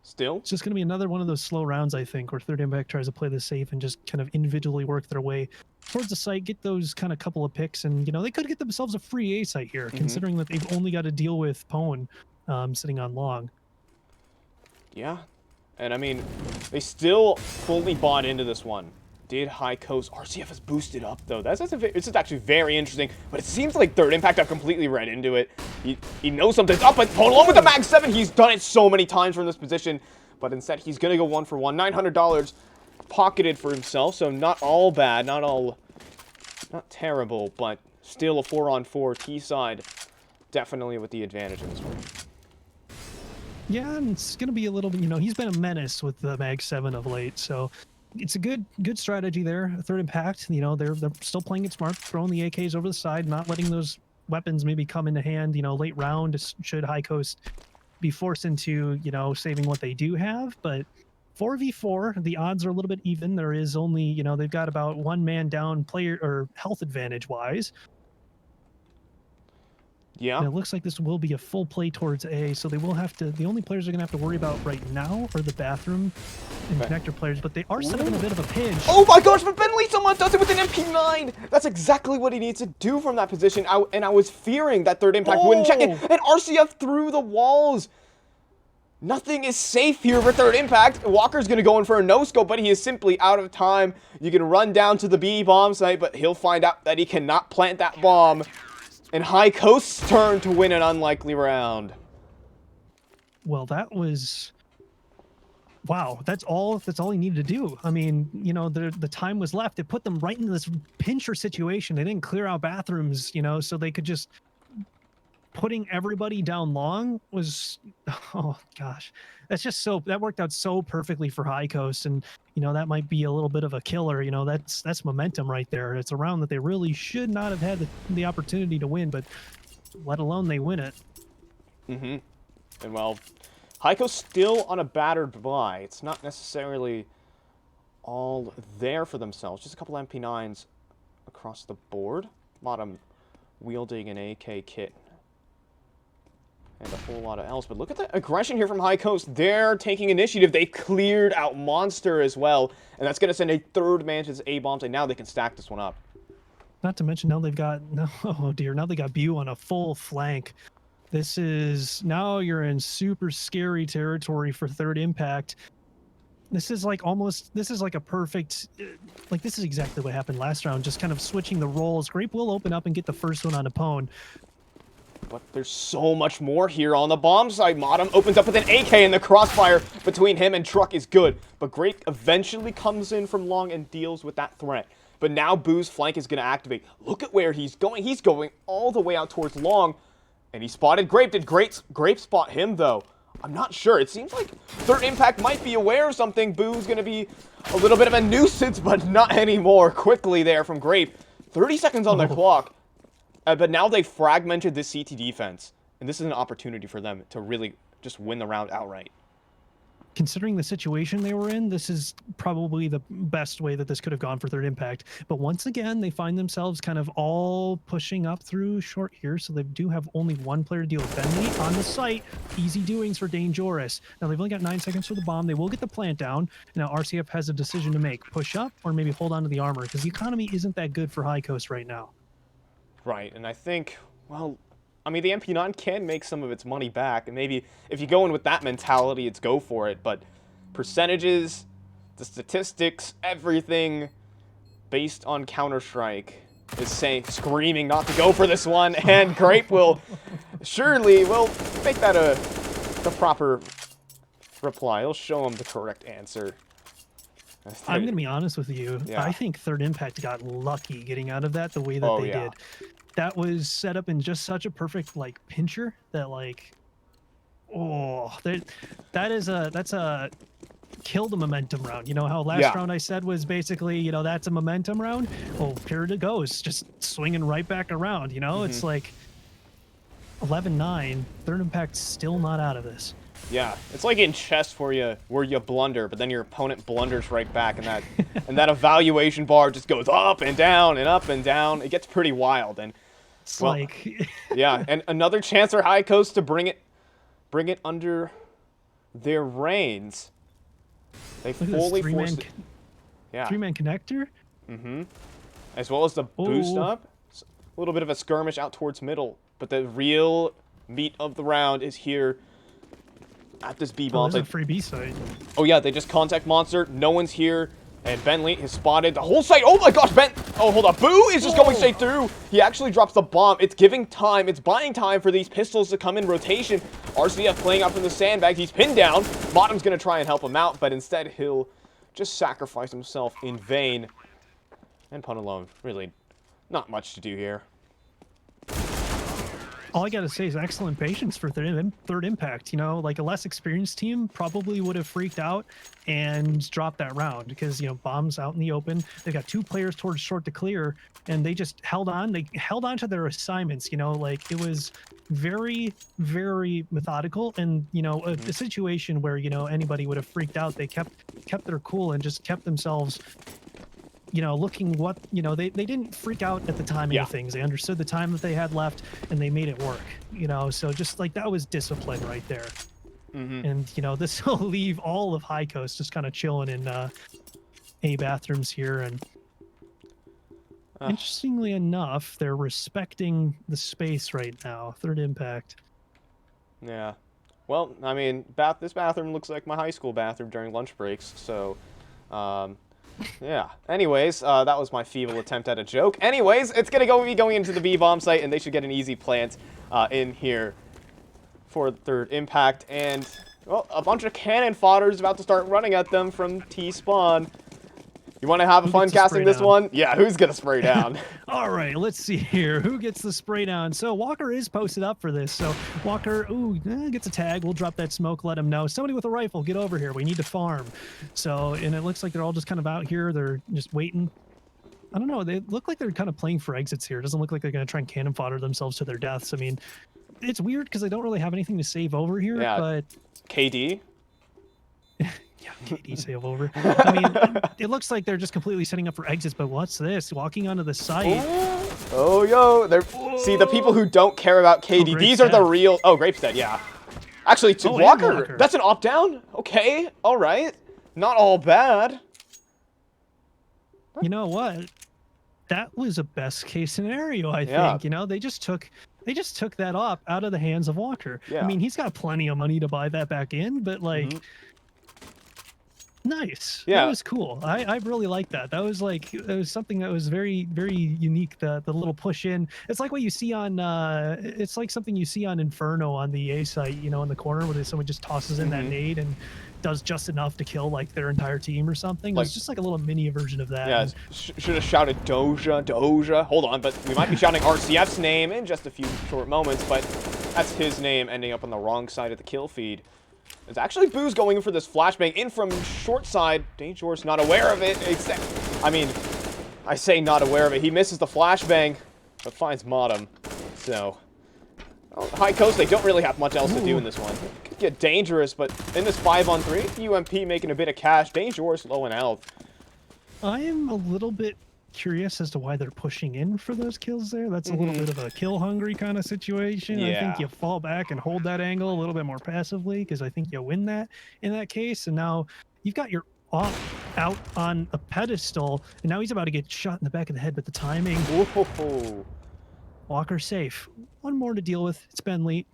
Still? It's just going to be another one of those slow rounds, I think, where Third Impact tries to play this safe and just kind of individually work their way towards the site, get those kind of couple of picks, and, they could get themselves a free A site here, considering that they've only got to deal with Pwn sitting on long. Yeah. And, I mean, they still fully bought into this one. Did High Coast... RCF is boosted up, though. This is actually very interesting, but it seems like Third Impact have completely read into it. He knows something's up, but along with the Mag 7, he's done it so many times from this position, but instead he's going to go 1 for 1. $900 pocketed for himself, so not all bad, not terrible, but still a 4-on-4 T-side, definitely with the advantage in this one. Yeah, and it's going to be a little bit, he's been a menace with the Mag 7 of late, so it's a good strategy there. Third Impact, they're still playing it smart, throwing the AKs over the side, not letting those weapons maybe come into hand, late round, should High Coast be forced into, saving what they do have. But 4v4, the odds are a little bit even. There is only, they've got about 1 man down player or health advantage wise. Yeah. And it looks like this will be a full play towards A, so they will have to... The only players they're going to have to worry about right now are the bathroom and connector players, but they are setting a bit of a pinch. Oh my gosh, but Bentley someone does it with an MP9! That's exactly what he needs to do from that position, and I was fearing that Third Impact wouldn't check it, and RCF through the walls! Nothing is safe here for Third Impact. Walker's going to go in for a no-scope, but he is simply out of time. You can run down to the B bomb site, but he'll find out that he cannot plant that bomb. And High Coast's turn to win an unlikely round. Well, that was Wow, that's all he needed to do. I mean, you know, the time was left. It put them right into this pincher situation. They didn't clear out bathrooms, you know, so they could just putting everybody down long was oh gosh. That's just so that worked out so perfectly for High Coast. And you know, that might be a little bit of a killer. You know, that's momentum right there. It's a round that they really should not have had the opportunity to win, but let alone they win it. Mm-hmm. And well, Heiko's still on a battered bye. It's not necessarily all there for themselves. Just a couple MP9s across the board. Bottom wielding an AK kit. And a whole lot of else. But look at the aggression here from High Coast. They're taking initiative. They cleared out Monster as well. And that's going to send a third man to his A-bombs. And now they can stack this one up. Not to mention now they've got oh dear, now they got Bu on a full flank. This is now you're in super scary territory for third impact. This is like a perfect like this is exactly what happened last round, just kind of switching the roles. Grape will open up and get the first one on Apone. But there's so much more here on the bomb side. Modem opens up with an AK, and the crossfire between him and Truck is good. But Grape eventually comes in from long and deals with that threat. But now Boo's flank is going to activate. Look at where he's going. He's going all the way out towards long. And he spotted Grape. Did Grape spot him, though? I'm not sure. It seems like Third Impact might be aware of something. Boo's going to be a little bit of a nuisance, but not anymore. Quickly there from Grape. 30 seconds on the clock. But now they've fragmented this CT defense. And this is an opportunity for them to really just win the round outright. Considering the situation they were in, this is probably the best way that this could have gone for Third Impact. But once again, they find themselves kind of all pushing up through short here, so they do have only one player to deal with. Bentley on the site. Easy doings for Dangerous. Now, they've only got 9 seconds for the bomb. They will get the plant down. Now, RCF has a decision to make. Push up or maybe hold on to the armor, because the economy isn't that good for High Coast right now. Right, and I think, well, I mean, the MP9 can make some of its money back, and maybe if you go in with that mentality, it's go for it, but percentages, the statistics, everything based on Counter-Strike is screaming not to go for this one, and Grape will make that the proper reply. He'll show him the correct answer. I'm going to be honest with you. Yeah. I think Third Impact got lucky getting out of that the way that they did. That was set up in just such a perfect like pincher that like, oh, that's a kill the momentum round. You know how last round I said was basically, you know, that's a momentum round. Well, here it goes, just swinging right back around. You know, it's like 11-9. Third Impact's still not out of this. Yeah, it's like in chess where you blunder, but then your opponent blunders right back, and that evaluation bar just goes up and down and up and down. It gets pretty wild, and it's like yeah, and another chance for High Coast to bring it under their reins. They fully forced it. Yeah, 3-man connector. As well as the boost up. A little bit of a skirmish out towards middle, but the real meat of the round is here. At this B-bomb. There's a free B site. Oh yeah, they just contact Monster. No one's here. And Bentley is spotted. The whole site. Oh my gosh, Oh, hold on. Boo is just going straight through. He actually drops the bomb. It's giving time. It's buying time for these pistols to come in rotation. RCF playing out from the sandbag. He's pinned down. Bottom's going to try and help him out, but instead he'll just sacrifice himself in vain. And Pun alone. Really not much to do here. All I gotta say is excellent patience for Third Impact. You know, like a less experienced team probably would have freaked out and dropped that round because, you know, bombs out in the open. They got 2 players towards short to clear, and they just held on. They held on to their assignments. You know, like it was very, very methodical. And you know, a situation where, you know, anybody would have freaked out. They kept their cool and just kept themselves, you know, looking what, you know, they didn't freak out at the timing of things. They understood the time that they had left and they made it work, you know, so just like that was discipline right there. And, you know, this will leave all of High Coast just kind of chilling in A bathrooms here. And interestingly enough, they're respecting the space right now. Third Impact. Yeah. Well, I mean, this bathroom looks like my high school bathroom during lunch breaks, so, yeah. Anyways, that was my feeble attempt at a joke. Anyways, it's going to be going into the B-bomb site, and they should get an easy plant in here for Third Impact. And Well, a bunch of cannon fodder is about to start running at them from T-spawn. You want to have Who fun gets the casting spray this down? one? Yeah, who's going to spray down? All right, let's see here. Who gets the spray down? So Walker is posted up for this. So Walker, gets a tag. We'll drop that smoke, let him know. Somebody with a rifle, get over here. We need to farm. So, and it looks like they're all just kind of out here. They're just waiting. I don't know. They look like they're kind of playing for exits here. It doesn't look like they're going to try and cannon fodder themselves to their deaths. I mean, it's weird because they don't really have anything to save over here, Yeah. but... KD? Yeah, KD save over. I mean, it looks like they're just completely setting up for exits, but what's this? Walking onto the site. Oh, yo. See, the people who don't care about KD, these are the dead. real... Oh, Grape's dead, yeah. Actually, to Oh, and Walker, Walker. that's an opt-down? Okay, all right. Not all bad. You know what? That was a best case scenario, I Yeah. think. You know, they just took that op out of the hands of Walker. Yeah. I mean, he's got plenty of money to buy that back in, but like nice. Yeah. That was cool. I really like that. That was like something that was very, very unique. The little push in. It's like what you see on it's like something you see on Inferno on the A site, you know, in the corner where someone just tosses in that nade and does just enough to kill like their entire team or something. Like- It's just like a little mini version of that. Yeah, And should have shouted Doja. Hold on, but we might be shouting RCF's name in just a few short moments, but that's his name ending up on the wrong side of the kill feed. It's actually Boo's going in for this flashbang in from short side. Dangerous, not aware of it. I mean, I say not aware of it. He misses the flashbang, but finds Modem. So, High Coast, they don't really have much else to do in this one. Could get dangerous, but in this 5-on-3, UMP making a bit of cash. Dangerous, low in health. I am a little bit curious as to why they're pushing in for those kills there. That's a little bit of a kill hungry kind of situation. I think Yeah. you fall back and hold that angle a little bit more passively because I think you win that in that case. And now you've got your off out on a pedestal, and now he's about to get shot in the back of the head. But the timing, Whoa. Walker safe. One more to deal with. It's Bentley.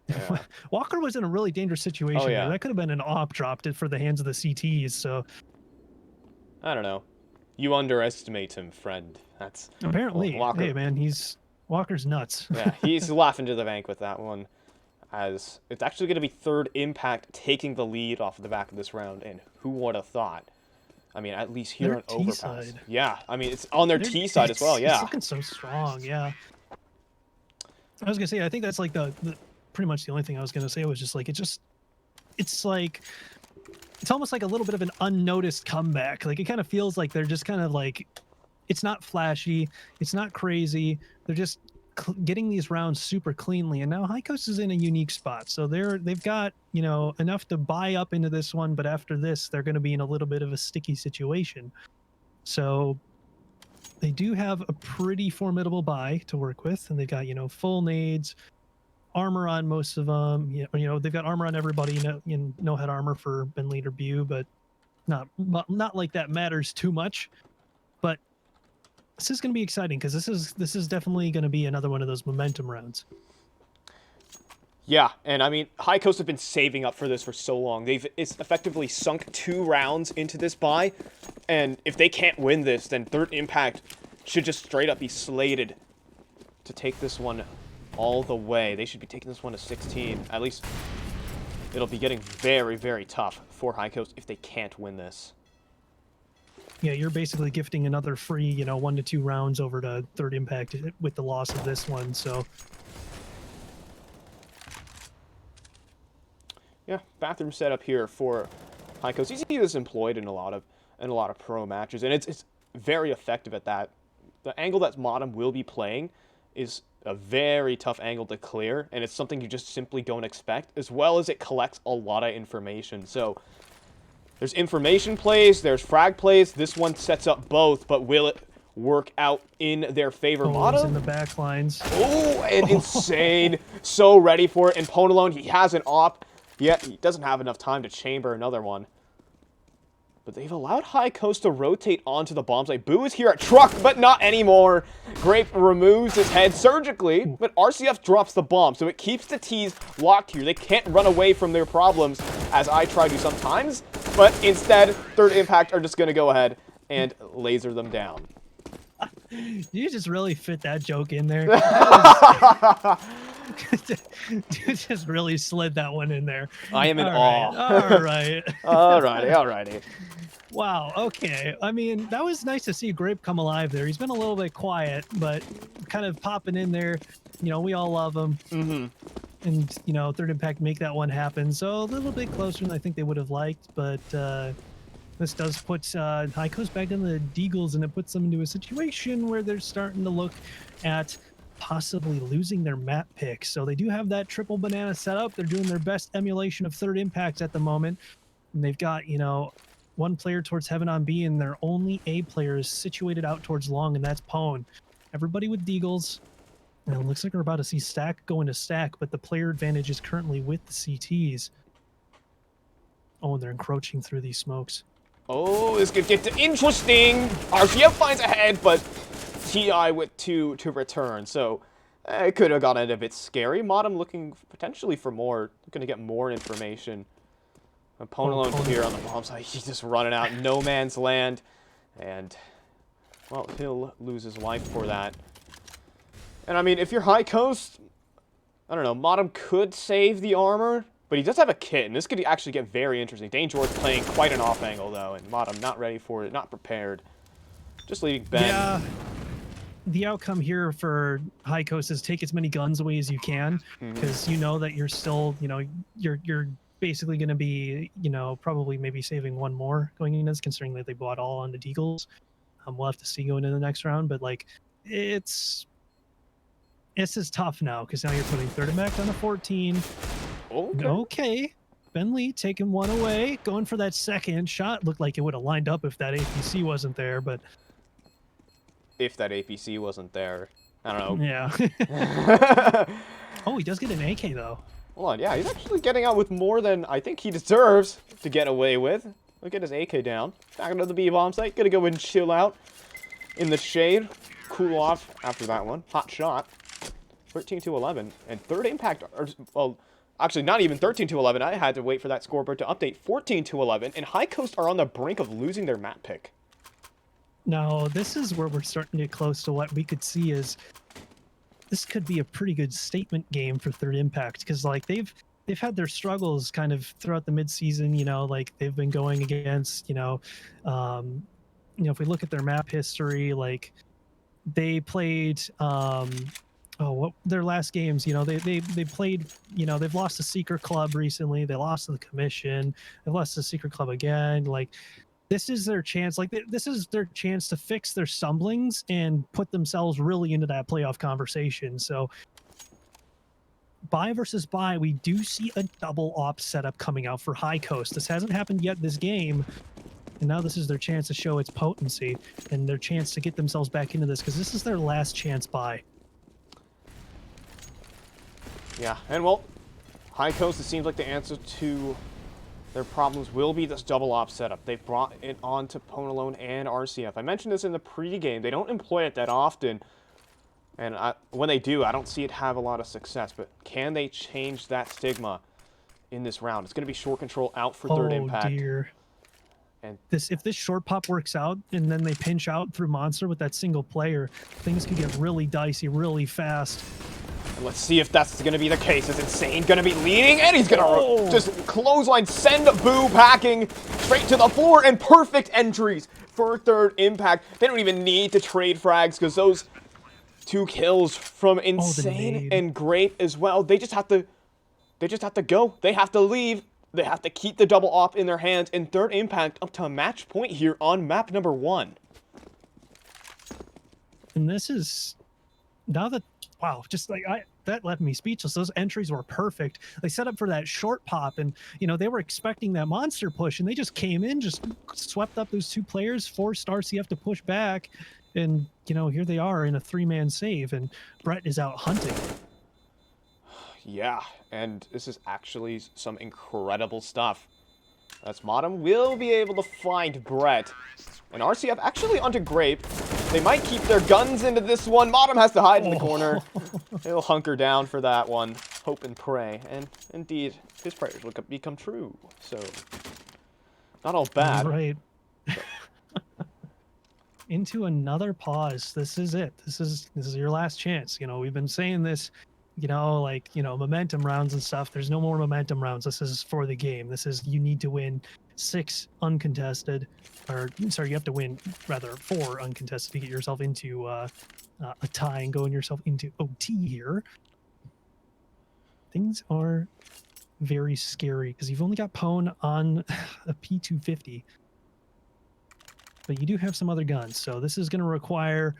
Yeah. Walker was in a really dangerous situation. Oh, yeah. There. That could have been an op dropped it for the hands of the CTs. So I don't know. You underestimate him, friend. That's apparently, Walker. hey man, Walker's nuts. Yeah, he's laughing to the bank with that one. As it's actually going to be third Impact taking the lead off of the back of this round, and who would have thought? I mean, at least here Their on Overpass. T-side. Yeah, I mean, it's on their T side as well, It's yeah. looking so strong, yeah. I was gonna say, I think that's like the pretty much the only thing I was gonna say was just like it's like it's almost like a little bit of an unnoticed comeback. Like it kind of feels like they're just kind of like it's not flashy, it's not crazy. They're just getting these rounds super cleanly, and now High Coast is in a unique spot. So they've got, you know, enough to buy up into this one, but after this, they're going to be in a little bit of a sticky situation. So they do have a pretty formidable buy to work with, and they've got, you know, full nades, armor on most of them. You know, they've got armor on everybody. No head armor for Ben Leader Bu, but not like that matters too much. But this is going to be exciting because this is definitely going to be another one of those momentum rounds. Yeah, and I mean, High Coast have been saving up for this for so long. It's effectively sunk 2 rounds into this buy, and if they can't win this, then third Impact should just straight up be slated to take this one all the way. They should be taking this one to 16. At least it'll be getting very, very tough for High Coast if they can't win this. Yeah, you're basically gifting another free, you know, 1 to 2 rounds over to third Impact with the loss of this one. So yeah, bathroom setup here for High Coast. You see this employed in a lot of pro matches, and it's very effective at that. The angle that Modem will be playing is a very tough angle to clear, and it's something you just simply don't expect, as well as it collects a lot of information. So there's information plays, there's frag plays. This one sets up both, but will it work out in their favor? Polos in the back lines. Oh, and insane. So ready for it. And Ponalone, he has an op. Yet he doesn't have enough time to chamber another one. But they've allowed High Coast to rotate onto the bomb site. Boo is here at truck, but not anymore. Grape removes his head surgically, but RCF drops the bomb, so it keeps the T's locked here. They can't run away from their problems, as I try to sometimes, but instead, third Impact are just going to go ahead and laser them down. You just really fit that joke in there. Dude just really slid that one in there. I am in All right, awe. all right. Alrighty, alrighty. Wow. Okay. I mean, that was nice to see Grape come alive there. He's been a little bit quiet, but kind of popping in there. You know, we all love him. Mm-hmm. And, you know, Third Impact make that one happen. So a little bit closer than I think they would have liked. But this does put Heiko's back in the Deagles, and it puts them into a situation where they're starting to look at possibly losing their map pick. So they do have that triple banana set up. They're doing their best emulation of Third Impact at the moment. And they've got, you know, one player towards Heaven on B, and their only A player is situated out towards Long, and that's Pwn. Everybody with Deagles. And it looks like we're about to see Stack going to Stack, but the player advantage is currently with the CTs. Oh, and they're encroaching through these smokes. Oh, this could get interesting. RCF finds ahead, but TI with 2 to return. So it could have gotten a bit scary. Modem looking potentially for more. Looking to get more information. Opponent alone here on the bomb side. He's just running out no man's land. And, well, he'll lose his life for that. And, I mean, if you're High Coast, I don't know, Modem could save the armor. But he does have a kit, and this could actually get very interesting. Dangerous playing quite an off angle, though, and Modem not ready for it, not prepared. Just leaving Ben. Yeah. The outcome here for High Coast is take as many guns away as you can, because you know that you're still, you know, you're basically going to be, you know, probably maybe saving one more going in this, considering that they bought all on the Deagles. We'll have to see going into the next round, but like, this is tough now, because now you're putting Third Impact on a 14. Okay. Ben Lee taking one away, going for that second shot. Looked like it would have lined up if that APC wasn't there, but if that APC wasn't there, I don't know. Yeah. Oh, he does get an AK though. Hold on, yeah, he's actually getting out with more than I think he deserves to get away with. Look at his AK down. Back into the B-bomb site. Gonna go and chill out in the shade. Cool off after that one. Hot shot. 13 to 11. And Third Impact, well, actually, not even 13 to 11. I had to wait for that scoreboard to update. 14 to 11, and High Coast are on the brink of losing their map pick. Now, this is where we're starting to get close to what we could see is this could be a pretty good statement game for Third Impact, because like they've had their struggles kind of throughout the midseason. You know, like they've been going against, you know, if we look at their map history, like they played. What their last games, you know, they played, you know, they've lost to Secret Club recently, they lost to the Commission, they've lost to Secret Club again. Like, this is their chance, like this is their chance to fix their stumblings and put themselves really into that playoff conversation. So buy versus buy, we do see a double op setup coming out for High Coast. This hasn't happened yet this game, and now this is their chance to show its potency and their chance to get themselves back into this, because this is their last chance buy. Yeah, and well, High Coast, it seems like the answer to their problems will be this double op setup. They've brought it on to Ponalone and RCF. I mentioned this in the pregame. They don't employ it that often, and when they do, I don't see it have a lot of success. But can they change that stigma in this round? It's going to be short control out for Third Impact. Oh, dear. And if this short pop works out, and then they pinch out through Monster with that single player, things could get really dicey really fast. And let's see if that's going to be the case. Is Insane going to be leading? And he's going to just clothesline, send Boo packing straight to the floor, and perfect entries for Third Impact. They don't even need to trade frags, because those 2 kills from Insane and Grape as well, they just have to go. They have to leave. They have to keep the double op in their hands, and Third Impact up to a match point here on map number 1. And this is now that, wow, just like that left me speechless. Those entries were perfect. They set up for that short pop, and you know they were expecting that monster push, and they just came in, just swept up those 2 players, forced RCF to push back, and you know here they are in a 3-man save, and Brett is out hunting. Yeah, and this is actually some incredible stuff. As Modem will be able to find Brett. And RCF actually onto Grape. They might keep their guns into this one. Modem has to hide in the corner. He'll hunker down for that one. Hope and pray. And indeed, his prayers will become true. So, not all bad. Right. Into another pause. This is it. This is your last chance. You know, we've been saying this like, momentum rounds and stuff. There's no more momentum rounds. This is for the game. This is, you need to win 6 uncontested, or sorry, you have to win rather 4 uncontested to get yourself into a tie and going yourself into OT here. Things are very scary because you've only got Pwn on a P250. But you do have some other guns, so this is going to require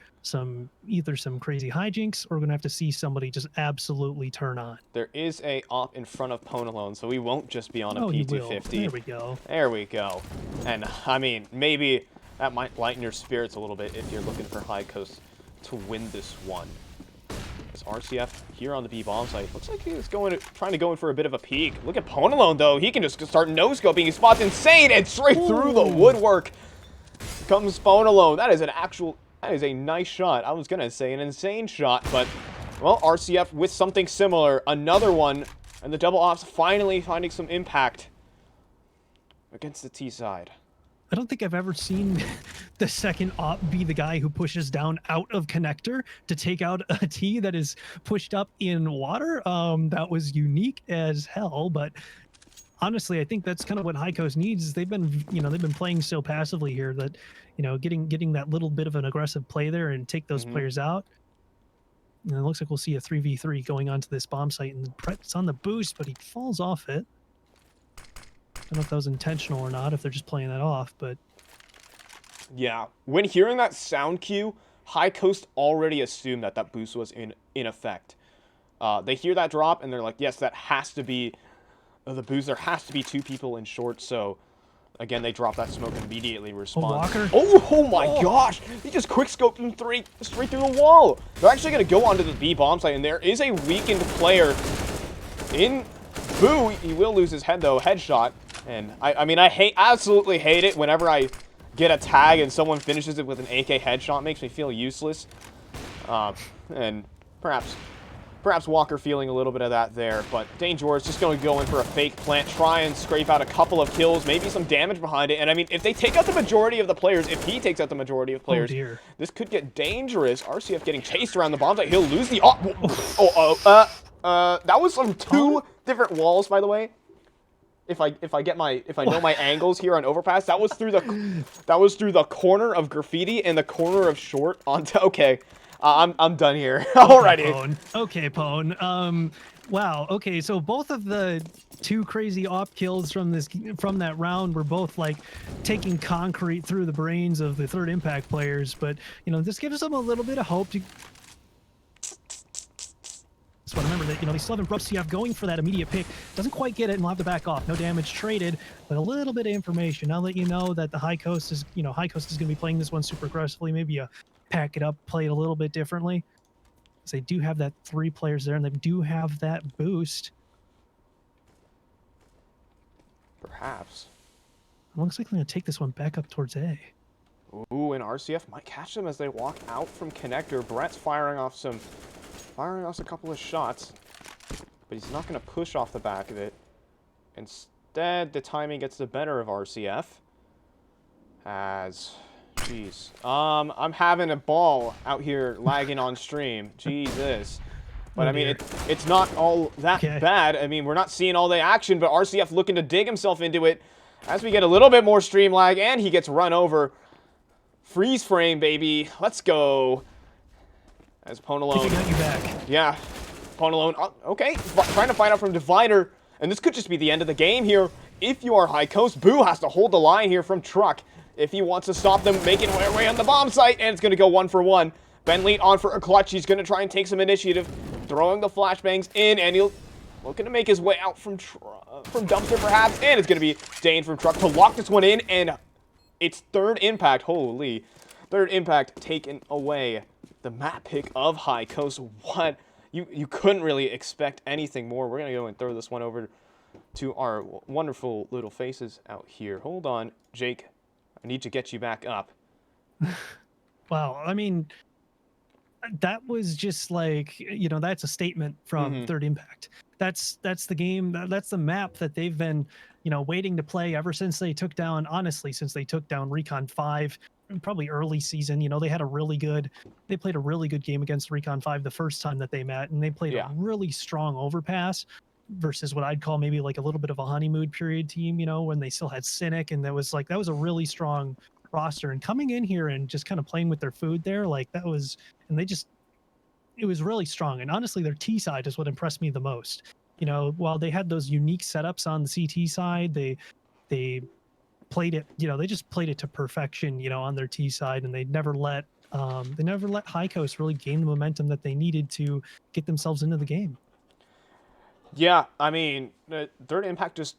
either some crazy hijinks, or we're going to have to see somebody just absolutely turn on. There is a op in front of Pwn alone, so we won't just be on a You P250. will. There we go. There we go. And, I mean, maybe that might lighten your spirits a little bit if you're looking for High Coast to win this one. As RCF here on the B bomb site, looks like he's trying to go in for a bit of a peek. Look at Pwn alone, though. He can just start no-scoping. He spots Insane, and straight through the woodwork comes Pwn alone. That is a nice shot. I was gonna say an insane shot, but, well, RCF with something similar. Another one, and the double ops finally finding some impact against the T side. I don't think I've ever seen the second op be the guy who pushes down out of connector to take out a T that is pushed up in water. That was unique as hell, but honestly, I think that's kind of what High Coast needs. Is they've been playing so passively here that, getting that little bit of an aggressive play there and take those players out. And it looks like we'll see a 3v3 going onto this bomb site, and Brett's on the boost, but he falls off it. I don't know if that was intentional or not, if they're just playing that off, but... Yeah, when hearing that sound cue, High Coast already assumed that boost was in effect. They hear that drop, and they're like, yes, that has to be the boost. There has to be 2 people in short, so... Again, they drop that smoke and immediately respond. Walker? Oh my gosh! He just quick-scoped him straight through the wall! They're actually going to go onto the B bomb site, and there is a weakened player in Boo. He will lose his head, though. Headshot. And, I mean, I absolutely hate it whenever I get a tag and someone finishes it with an AK headshot. It makes me feel useless. And perhaps Walker feeling a little bit of that there, but Danger is just going to go in for a fake plant, try and scrape out a couple of kills, maybe some damage behind it. And I mean, if they take out the majority of the players, if he takes out the majority of players, this could get dangerous. RCF getting chased around the bomb site. He'll lose the... that was from 2 different walls, by the way. If I know my angles here on Overpass, that was through the corner of graffiti and the corner of short onto... Okay. I'm done here. Alrighty. Okay, Pwn. Wow. Okay, so both of the 2 crazy op kills from that round were both like taking concrete through the brains of the Third Impact players, but this gives them a little bit of hope to. So remember that they still have RCF going for that immediate pick. Doesn't quite get it, and we'll have to back off. No damage traded, but a little bit of information. I'll let you know that the High Coast is going to be playing this one super aggressively. Maybe pack it up, play it a little bit differently. Because they do have that 3 players there, and they do have that boost. Perhaps. It looks like they're going to take this one back up towards A. Ooh, and RCF might catch them as they walk out from connector. Brett's firing off a couple of shots, but he's not going to push off the back of it. Instead, the timing gets the better of RCF. Jeez. I'm having a ball out here lagging on stream. Jesus. But I mean, it's not all that bad. I mean, we're not seeing all the action, but RCF looking to dig himself into it as we get a little bit more stream lag, and he gets run over. Freeze frame, baby. Let's go. As Pwn alone. Got you back. Yeah. Pwn alone. Okay. Trying to find out from Divider. And this could just be the end of the game here. If you are High Coast, Boo has to hold the line here from Truck if he wants to stop them making their way on the bomb site. And it's going to go 1-for-1. Bentley on for a clutch. He's going to try and take some initiative. Throwing the flashbangs in. And he'll looking to make his way out from Dumpster, perhaps. And it's going to be Dane from Truck to lock this one in. And it's Third Impact. Holy. Third Impact taken away. The map pick of High Coast. What? You couldn't really expect anything more. We're going to go and throw this one over to our wonderful little faces out here. Hold on, Jake. I need to get you back up. Wow. I mean, that was just like, that's a statement from Third Impact. That's the game. That's the map that they've been, waiting to play ever since they took down, honestly, since they took down Recon 5. probably early season. You know, they played a really good game against Recon 5 the first time that they met, and they played a Yeah. really strong Overpass versus what I'd call maybe like a little bit of a honeymoon period team, you know, when they still had Cynic, and that was a really strong roster. And coming in here and just kind of playing with their food there, like that was, and they just, it was really strong. And honestly, their T side is what impressed me the most. You know, while they had those unique setups on the CT side, they played it, you know, they just played it to perfection, you know, on their T side, and they never let High Coast really gain the momentum that they needed to get themselves into the game. Yeah, I mean, Third Impact just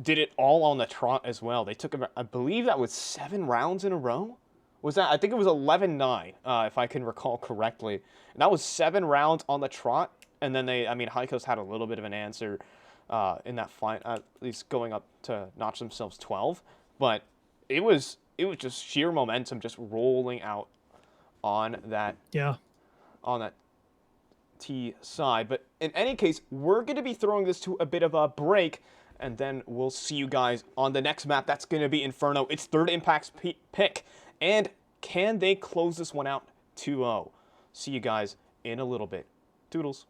did it all on the trot as well. They took, I believe that was 7 rounds in a row. Was that? I think it was 11-9, if I can recall correctly. And that was 7 rounds on the trot. And then I mean, High Coast had a little bit of an answer in that fight, at least going up to notch themselves 12. But it was just sheer momentum, just rolling out on that Yeah. on that T side. But in any case, we're going to be throwing this to a bit of a break, and then we'll see you guys on the next map. That's going to be Inferno. It's Third Impact's pick. And can they close this one out 2-0? See you guys in a little bit. Toodles.